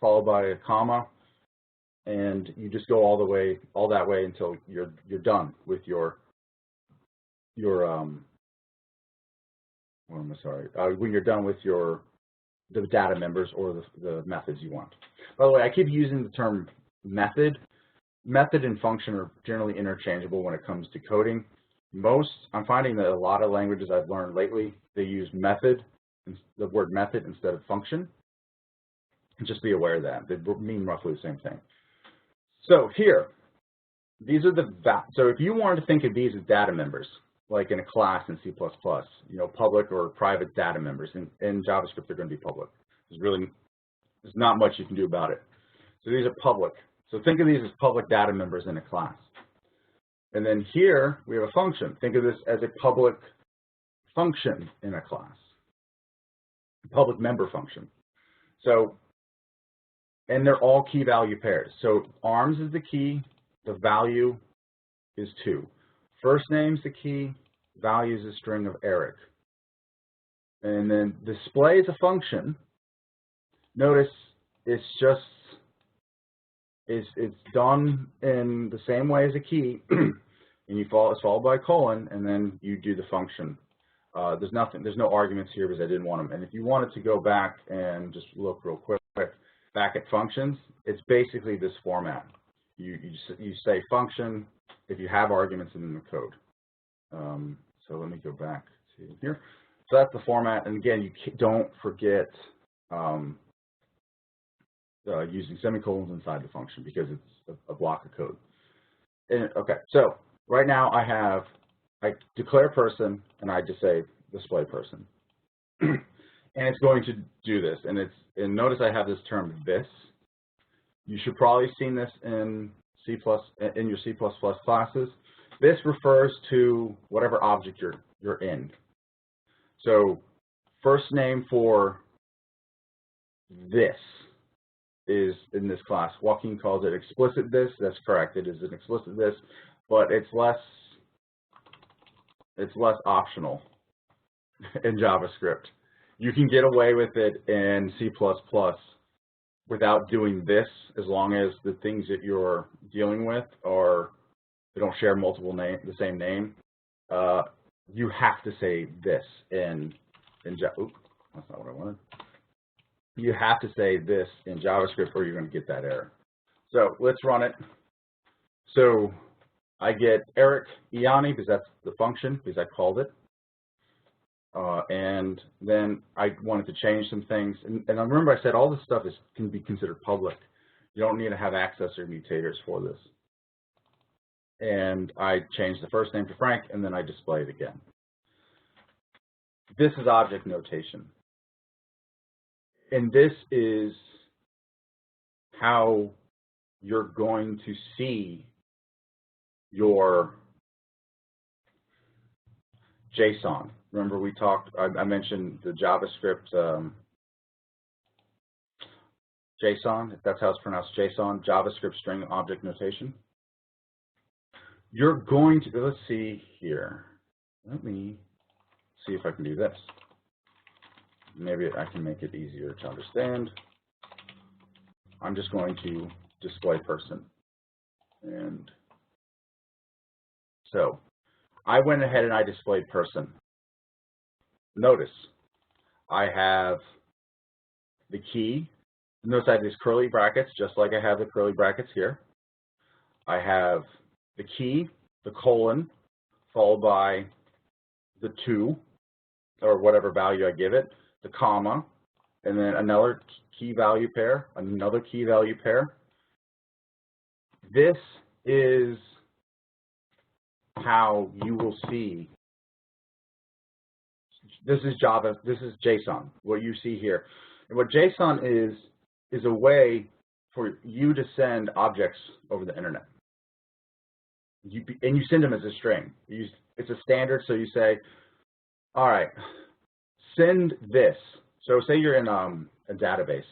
Speaker 1: followed by a comma, and you just go all that way until you're done with when you're done with the data members or the methods you want. By the way, I keep using the term method. method and function are generally interchangeable when it comes to coding. I'm finding that a lot of languages I've learned lately, they use method, the word method instead of function. And just be aware of that. They mean roughly the same thing. So here, these are so if you wanted to think of these as data members, like in a class in C++, you know, public or private data members, in JavaScript they're going to be public. There's not much you can do about it. So these are public. So think of these as public data members in a class. And then here we have a function. Think of this as a public function in a class, a public member function. So, and they're all key value pairs. So arms is the key, the value is 2. First name's the key, value is a string of Eric. And then display is a function. Notice it's done in the same way as a key, and it's followed by a colon, and then you do the function. There's no arguments here because I didn't want them. And if you wanted to go back and just look real quick back at functions, it's basically this format. You say function if you have arguments in the code. So let me go back to here. So that's the format. And again, you don't forget using semicolons inside the function because it's a block of code. And, okay, so right now I declare person and I just say display person. And it's going to do this. And notice I have this term this. You should probably have seen this in in your C++ classes. This refers to whatever object you're in. So first name for this is in this class. Joaquin calls it explicit this. That's correct. It is an explicit this, but it's less optional in JavaScript. You can get away with it in C++ without doing this, as long as the things that you're dealing with they don't share the same name. You have to say this in Oops, that's not what I wanted. You have to say this in JavaScript or you're going to get that error. So let's run it. So I get Eric Iani because that's the function, because I called it. And then I wanted to change some things. And I remember I said all this stuff can be considered public. You don't need to have access or mutators for this. And I changed the first name to Frank, and then I display it again. This is object notation. And this is how you're going to see your JSON. Remember we talked, I mentioned the JavaScript JSON, if that's how it's pronounced, JSON, JavaScript string object notation. You're going to, let's see here. Let me see if I can do this. Maybe I can make it easier to understand. I'm just going to display person. And so I went ahead and I displayed person. Notice I have the key. Notice I have these curly brackets, just like I have the curly brackets here. I have the key, the colon, followed by the 2, or whatever value I give it, the comma, and then another key value pair, another key value pair. This is how you will see. This is JSON, what you see here. And what JSON is a way for you to send objects over the internet. And you send them as a string. It's a standard, so you say, all right, send this. So say you're in a database,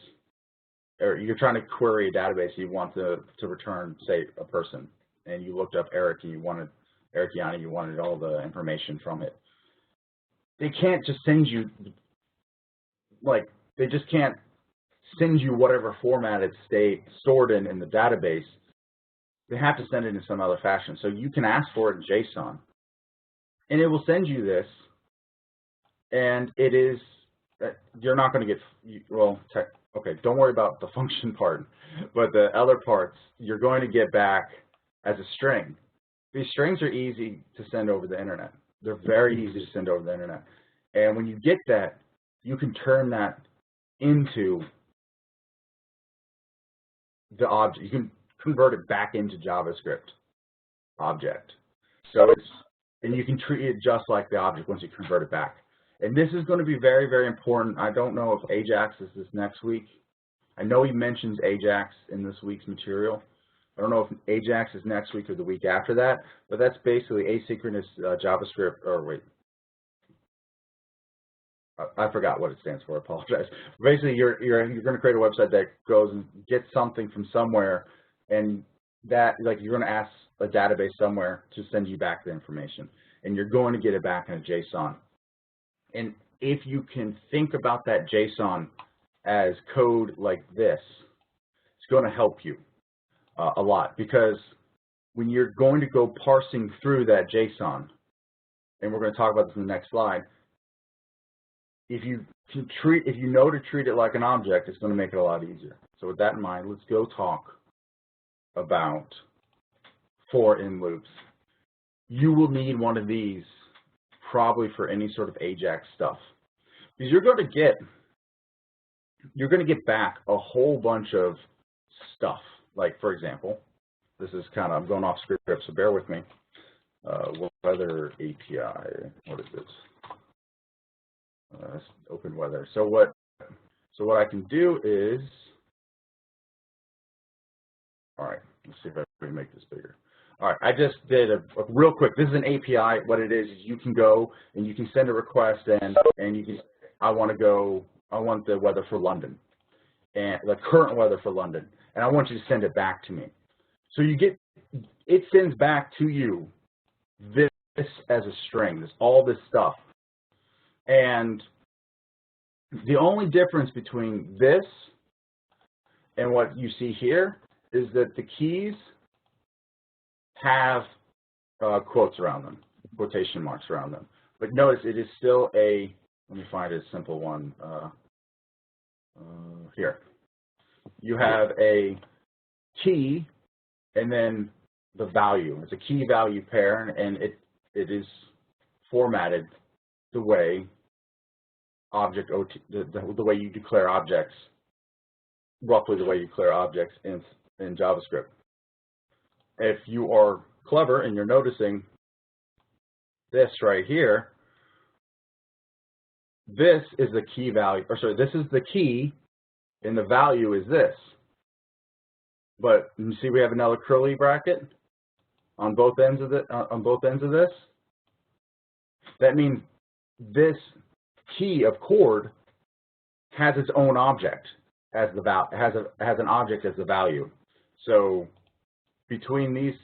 Speaker 1: or you're trying to query a database, you want to return, say, a person, and you looked up Eric, and you wanted Eric Iani, you wanted all the information from it. They can't just send you, they just can't send you whatever format it's stored in the database. They have to send it in some other fashion. So you can ask for it in JSON, and it will send you this, and it is, you're not going to get, well, okay, don't worry about the function part, but the other parts, you're going to get back as a string. These strings are easy to send over the internet. They're very easy to send over the internet. And when you get that, you can turn that into the object. You can convert it back into JavaScript object. So and you can treat it just like the object once you convert it back. And this is going to be very, very important. I don't know if Ajax is this next week. I know he mentions Ajax in this week's material. I don't know if Ajax is next week or the week after that, but that's basically asynchronous JavaScript, or wait, I forgot what it stands for, I apologize. Basically, you're going to create a website that goes and gets something from somewhere, and that, like, you're going to ask a database somewhere to send you back the information, and you're going to get it back in a JSON. And if you can think about that JSON as code like this, it's going to help you a lot, because when you're going to go parsing through that JSON, and we're going to talk about this in the next slide, if you know to treat it like an object, it's going to make it a lot easier. So with that in mind, let's go talk about for in loops. You will need one of these probably for any sort of Ajax stuff, because you're going to get back a whole bunch of stuff. Like, for example, this is kind of, I'm going off script, so bear with me. Weather API, what is this? Open weather. So what I can do is, all right, let's see if I can make this bigger. All right, I just did a real quick. This is an API. What it is you can go and you can send a request, and you can, I want the weather for London, and the current weather for London, and I want you to send it back to me. So it sends back to you this as a string, all this stuff. And the only difference between this and what you see here is that the keys have quotes around them, quotation marks around them. But notice it is still a, let me find a simple one here. You have a key and then the value. It's a key value pair, and it is formatted the way the way you declare objects, roughly the way you declare objects in JavaScript. If you are clever and you're noticing this right here, this is the key value, or sorry, this is the key, and the value is this. But you see, we have another curly bracket on both ends of this. That means this key of chord has its own object as has an object as the value. So between these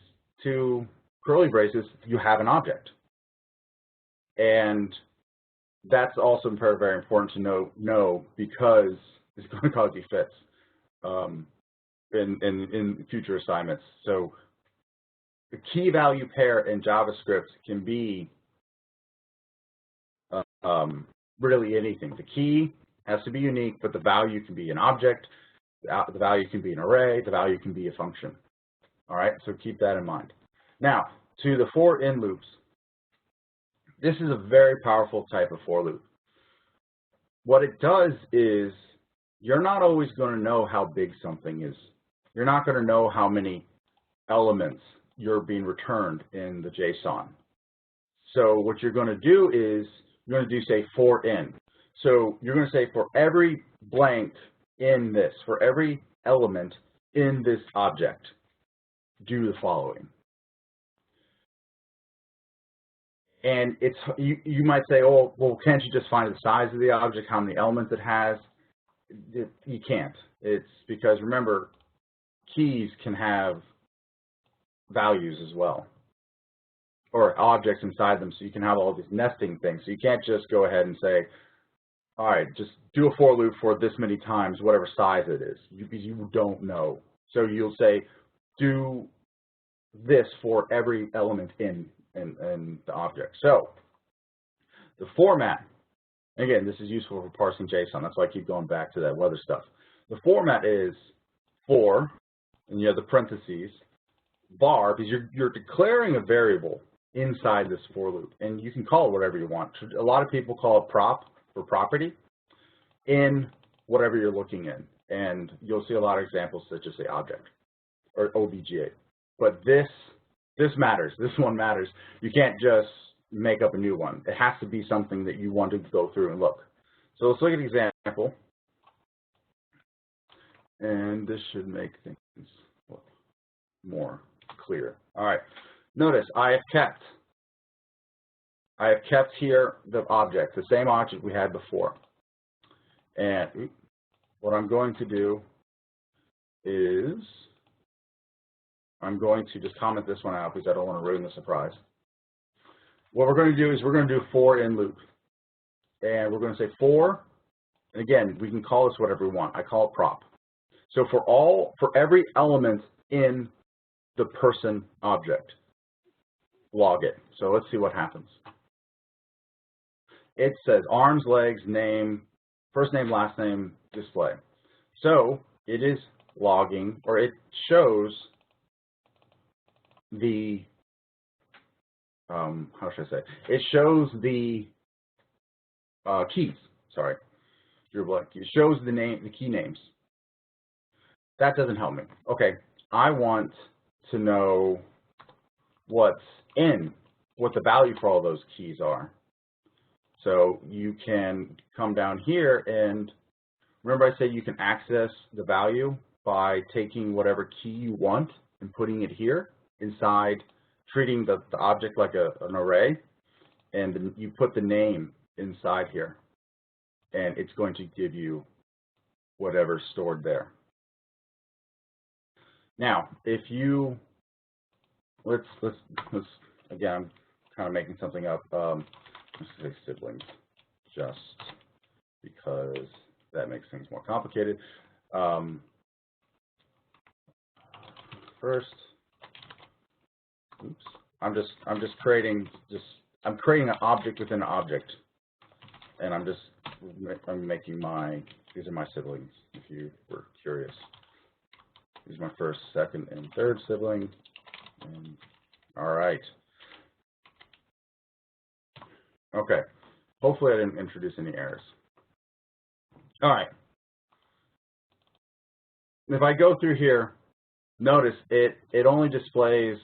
Speaker 1: two curly braces, you have an object, and that's also very, very important to know because it's going to cause you fits in future assignments. So the key value pair in JavaScript can be really anything. The key has to be unique, but the value can be an object, the value can be an array, the value can be a function. All right, so keep that in mind. Now, to the for in loops. This is a very powerful type of for loop. What it does is you're not always going to know how big something is. You're not going to know how many elements you're being returned in the JSON. So what you're going to do is you're going to do, say, for in. So you're going to say for every blank in this, for every element in this object, do the following. And it's you might say, oh, well, can't you just find the size of the object, how many elements it has? You can't. It's because, remember, keys can have values as well, or objects inside them, so you can have all these nesting things. So you can't just go ahead and say, all right, just do a for loop for this many times, whatever size it is, because you don't know. So you'll say, do this for every element in the object. So the format, again, this is useful for parsing JSON. That's why I keep going back to that weather stuff. The format is for, and you have the parentheses, var, because you're declaring a variable inside this for loop, and you can call it whatever you want. A lot of people call it prop for property in whatever you're looking in, and you'll see a lot of examples such as say object or OBJ. But this matters. This one matters. You can't just make up a new one. It has to be something that you want to go through and look. So let's look at an example, and this should make things more clear. All right. Notice I have kept here the object, the same object we had before. And what I'm going to do is I'm going to just comment this one out because I don't want to ruin the surprise. What we're going to do is we're going to do for in loop. And we're going to say for, and again, we can call this whatever we want. I call it prop. So for every element in the person object, log it. So let's see what happens. It says arms, legs, name, first name, last name, display. So it is logging, or it shows the, how should I say? It shows the keys, sorry. It shows the key names. That doesn't help me. Okay, I want to know what the value for all those keys are. So you can come down here and remember I said you can access the value by taking whatever key you want and putting it here inside, treating the object like an array, and then you put the name inside here, and it's going to give you whatever's stored there. Now, if you, let's again, I'm kind of making something up. Let's say siblings, just because that makes things more complicated. First, oops, I'm creating an object within an object, and I'm making these are my siblings. If you were curious, these are my first, second, and third sibling. And, all right. Okay, hopefully I didn't introduce any errors. All right, if I go through here, notice it only displays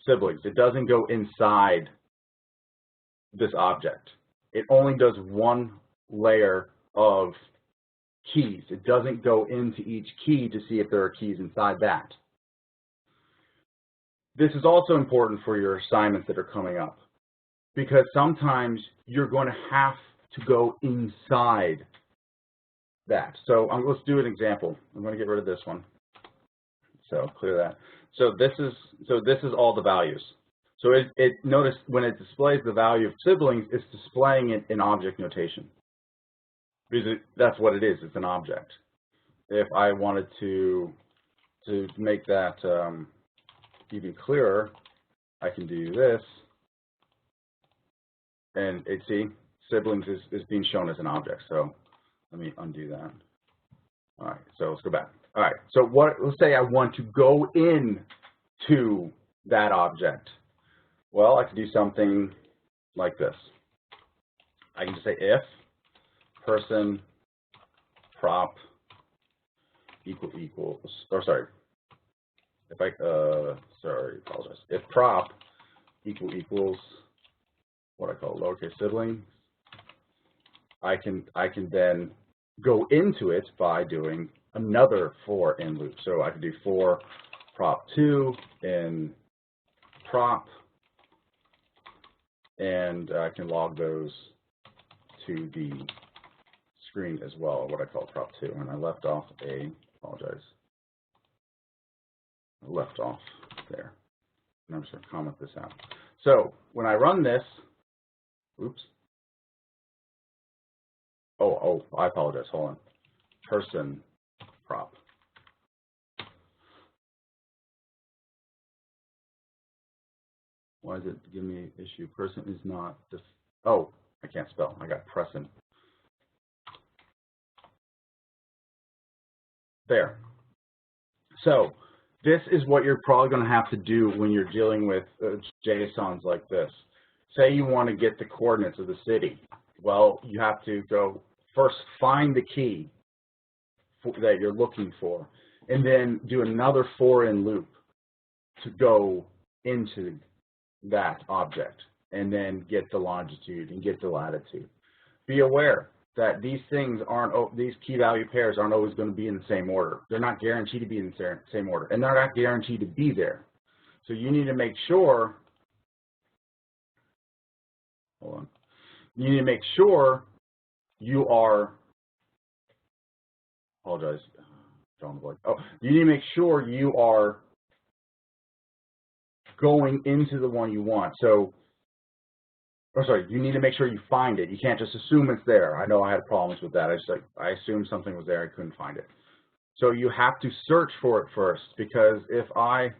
Speaker 1: siblings. It doesn't go inside this object. It only does one layer of keys. It doesn't go into each key to see if there are keys inside that. This is also important for your assignments that are coming up, because sometimes you're going to have to go inside that. So let's do an example. I'm going to get rid of this one. So clear that. So this is all the values. So notice when it displays the value of siblings, it's displaying it in object notation, because that's what it is. It's an object. If I wanted to make that even clearer, I can do this. And see, siblings is being shown as an object. So let me undo that. All right, so let's go back. All right, so let's say I want to go into that object. Well, I could do something like this. I can just say if person prop equals, or sorry, if I apologize. If prop equals what I call lowercase sibling, I can then go into it by doing another for in loop. So I can do for prop2 in prop, and I can log those to the screen as well, what I call prop2. And I left off apologize, I left off there. And I'm just going to comment this out. So when I run this, oops. Oh, I apologize. Hold on. Person prop. Why is it giving me an issue? Person is not this. Oh, I can't spell. I got present. There. So this is what you're probably going to have to do when you're dealing with JSONs like this. Say you want to get the coordinates of the city. Well, you have to go first find the key that you're looking for, and then do another for-in loop to go into that object, and then get the longitude and get the latitude. Be aware that these things aren't, these key value pairs aren't always going to be in the same order. They're not guaranteed to be in the same order, and they're not guaranteed to be there. So you need to make sure, hold on, you need to make sure you are, apologize, you need to make sure you are going into the one you want. So, you need to make sure you find it. You can't just assume it's there. I know I had problems with that. I assumed something was there. I couldn't find it. So you have to search for it first, because if I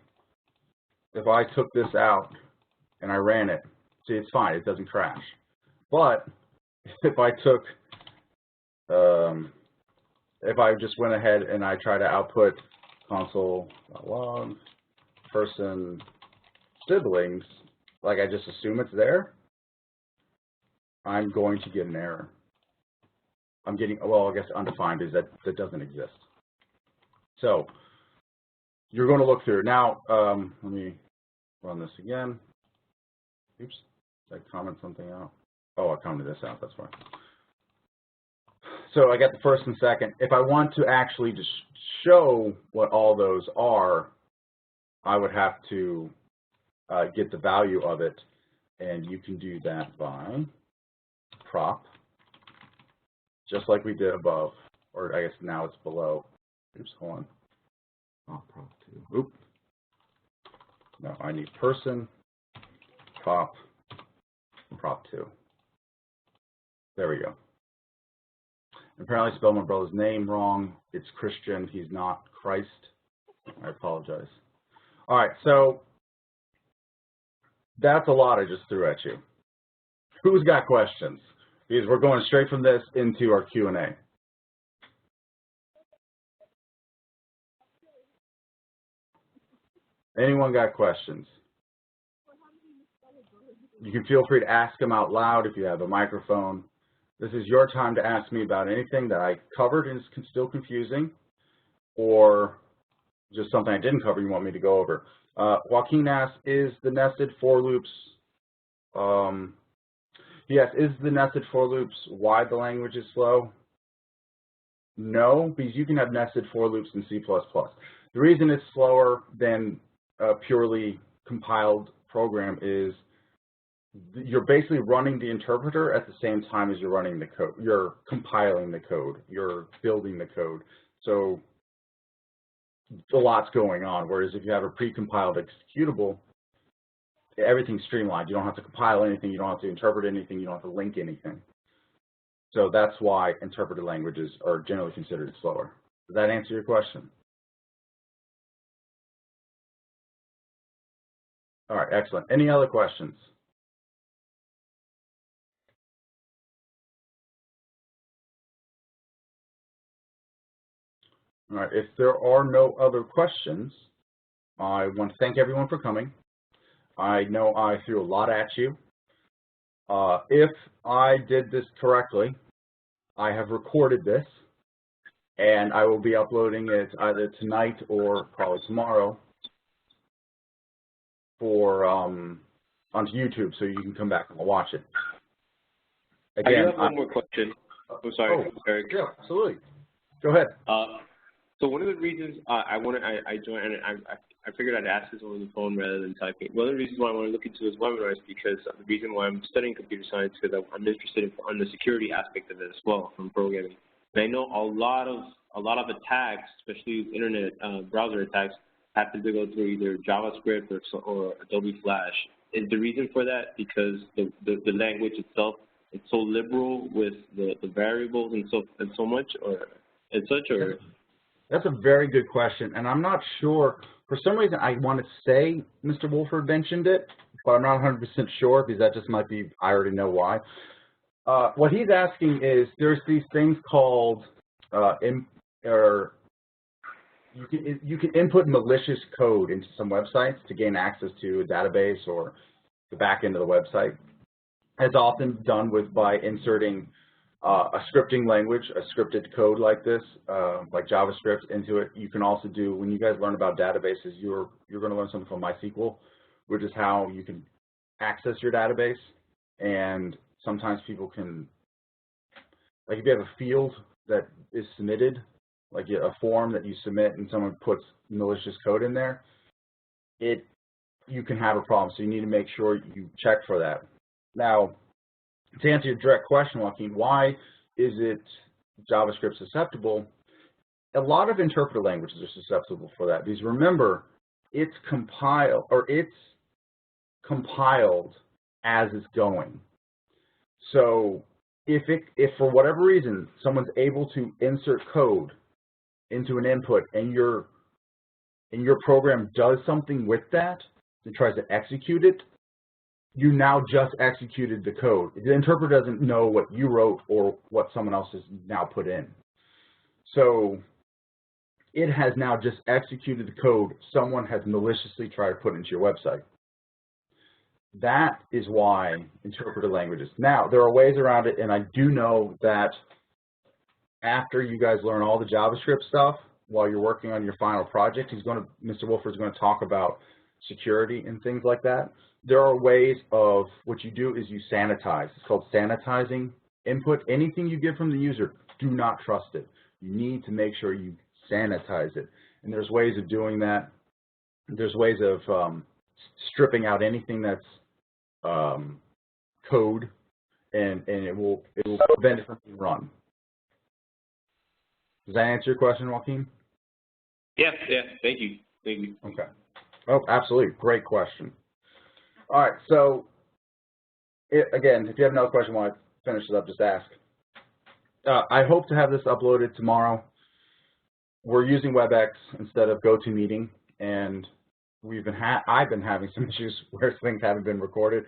Speaker 1: took this out and I ran it, see, it's fine. It doesn't crash. But if I took, if I just went ahead and I try to output console.log person siblings, like I just assume it's there, I'm going to get an error. I'm getting, well, I guess undefined is that doesn't exist. So you're going to look through. Now, let me run this again. Oops, did I comment something out? Oh, I commented this out, that's fine. So I got the first and second. If I want to actually just show what all those are, I would have to get the value of it, and you can do that by prop, just like we did above, or I guess now it's below. Oops, hold on. Oh, prop 2. Oop. No, I need person, prop 2. There we go. Apparently I spelled my brother's name wrong. It's Christian. He's not Christ. I apologize. All right, so that's a lot I just threw at you. Who's got questions? Because we're going straight from this into our Q&A. Anyone got questions? You can feel free to ask them out loud if you have a microphone. This is your time to ask me about anything that I covered and is still confusing, or just something I didn't cover you want me to go over. Joaquin asks, is the nested for loops, yes, is the nested for loops why the language is slow? No, because you can have nested for loops in C++. The reason it's slower than a purely compiled program is you're basically running the interpreter at the same time as you're running the code. You're compiling the code. You're building the code. So a lot's going on, whereas if you have a pre-compiled executable, everything's streamlined. You don't have to compile anything. You don't have to interpret anything. You don't have to link anything. So that's why interpreted languages are generally considered slower. Does that answer your question? All right, excellent. Any other questions? All right, if there are no other questions, I want to thank everyone for coming. I know I threw a lot at you. If I did this correctly, I have recorded this, and I will be uploading it either tonight or probably tomorrow for onto YouTube, so you can come back and watch it. Again,
Speaker 3: I do have one more question. I'm sorry, Eric.
Speaker 1: Yeah, absolutely. Go ahead.
Speaker 3: So one of the reasons I joined, and I figured I'd ask this over the phone rather than typing. One of the reasons why I want to look into this webinar is because the reason why I'm studying computer science is because I'm interested in the security aspect of it as well from programming. And I know a lot of attacks, especially internet browser attacks, happen to go through either JavaScript or Adobe Flash. Is the reason for that because the language itself is so liberal with the variables and so much, or and such, or?
Speaker 1: That's a very good question, and I'm not sure. For some reason, I want to say Mr. Wolford mentioned it, but I'm not 100% sure because that just might be, I already know why. What he's asking is there's these things called you can input malicious code into some websites to gain access to a database or the back end of the website. It's often done by inserting a scripting language, a scripted code like this, like JavaScript, into it. You can also do, when you guys learn about databases, you're going to learn something from MySQL, which is how you can access your database. And sometimes people can, like if you have a field that is submitted, like a form that you submit and someone puts malicious code in there, you can have a problem. So you need to make sure you check for that. Now, to answer your direct question, Joaquin, why is it JavaScript susceptible? A lot of interpreter languages are susceptible for that, because remember, it's compiled as it's going. So if for whatever reason someone's able to insert code into an input and your program does something with that and tries to execute it, you now just executed the code. The interpreter doesn't know what you wrote or what someone else has now put in. So it has now just executed the code someone has maliciously tried to put into your website. That is why interpreter languages. Now, there are ways around it, and I do know that after you guys learn all the JavaScript stuff, while you're working on your final project, Mr. Wolford is going to talk about security and things like that. There are ways of, what you do is you sanitize. It's called sanitizing input. Anything you get from the user, do not trust it. You need to make sure you sanitize it. And there's ways of doing that. There's ways of stripping out anything that's code, and it will prevent it from being run. Does that answer your question, Joaquin?
Speaker 3: Yeah, thank you.
Speaker 1: Okay. Oh, absolutely, great question. All right, so again, if you have another question while I finish it up, just ask. I hope to have this uploaded tomorrow. We're using WebEx instead of GoToMeeting, and I've been having some issues where things haven't been recorded.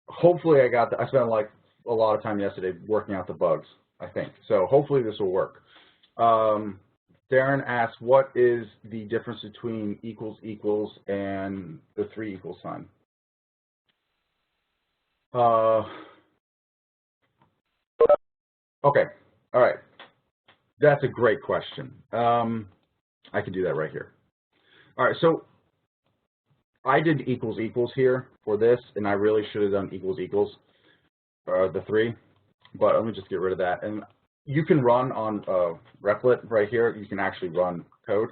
Speaker 1: Hopefully I spent like a lot of time yesterday working out the bugs, I think. So hopefully this will work. Darren asked, what is the difference between equals equals and the 3 equals sign? Okay, all right. That's a great question. I can do that right here. All right, so I did equals equals here for this, and I really should have done equals equals, the 3, but let me just get rid of that. And you can run on Replit right here. You can actually run code.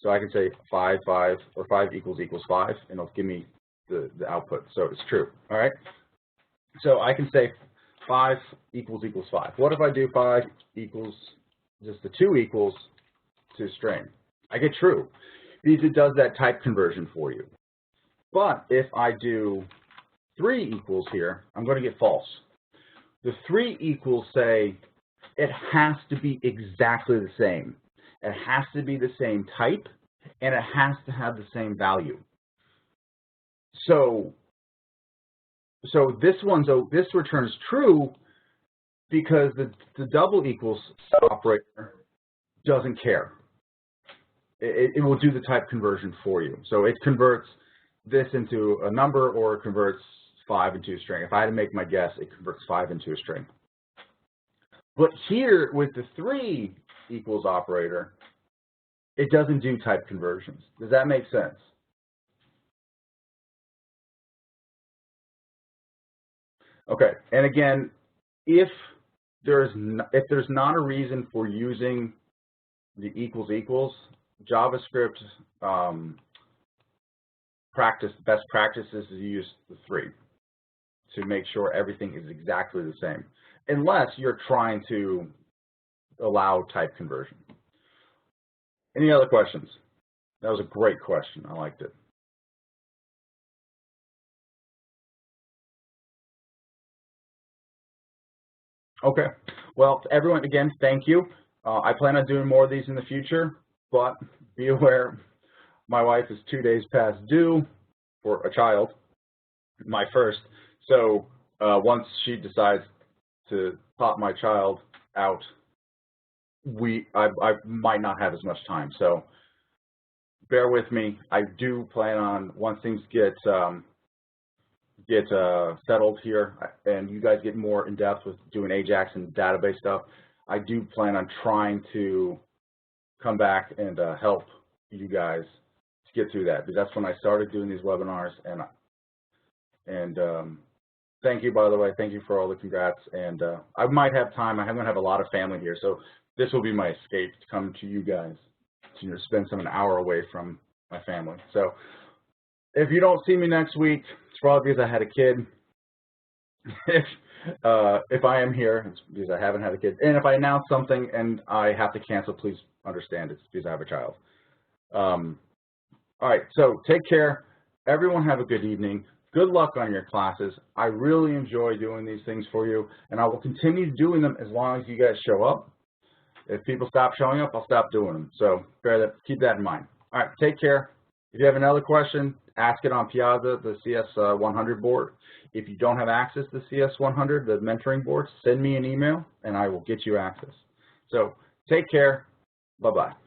Speaker 1: So I can say 5, 5, or 5 equals equals 5, and it'll give me the output. So it's true, all right? So I can say 5 equals equals 5. What if I do 5 equals just the 2 equals to string? I get true, because it does that type conversion for you. But if I do 3 equals here, I'm going to get false. The 3 equals say it has to be exactly the same. It has to be the same type, and it has to have the same value. So this returns true because the double equals operator doesn't care. It will do the type conversion for you. So it converts this into a number, or it converts 5 into a string. If I had to make my guess, it converts 5 into a string. But here with the 3 equals operator, it doesn't do type conversions. Does that make sense? Okay, and again, if there's not a reason for using the equals equals, JavaScript best practices is to use the 3 to make sure everything is exactly the same, unless you're trying to allow type conversion. Any other questions? That was a great question. I liked it. Okay. Well, everyone, again, thank you. I plan on doing more of these in the future, but be aware, my wife is 2 days past due for a child, my first. So once she decides to pop my child out, I might not have as much time. So bear with me. I do plan on, once things get settled here and you guys get more in depth with doing Ajax and database stuff, I do plan on trying to come back and help you guys to get through that, because that's when I started doing these webinars. And thank you, by the way. Thank you for all the congrats. And I might have time. I'm going to have a lot of family here, so this will be my escape to come to you guys to spend an hour away from my family. So if you don't see me next week, it's probably because I had a kid. If I am here, it's because I haven't had a kid. And if I announce something and I have to cancel, please understand it's because I have a child. All right, so take care. Everyone have a good evening. Good luck on your classes. I really enjoy doing these things for you, and I will continue doing them as long as you guys show up. If people stop showing up, I'll stop doing them. So keep that in mind. All right, take care. If you have another question, ask it on Piazza, the CS100 board. If you don't have access to CS100, the mentoring board, send me an email, and I will get you access. So take care. Bye-bye.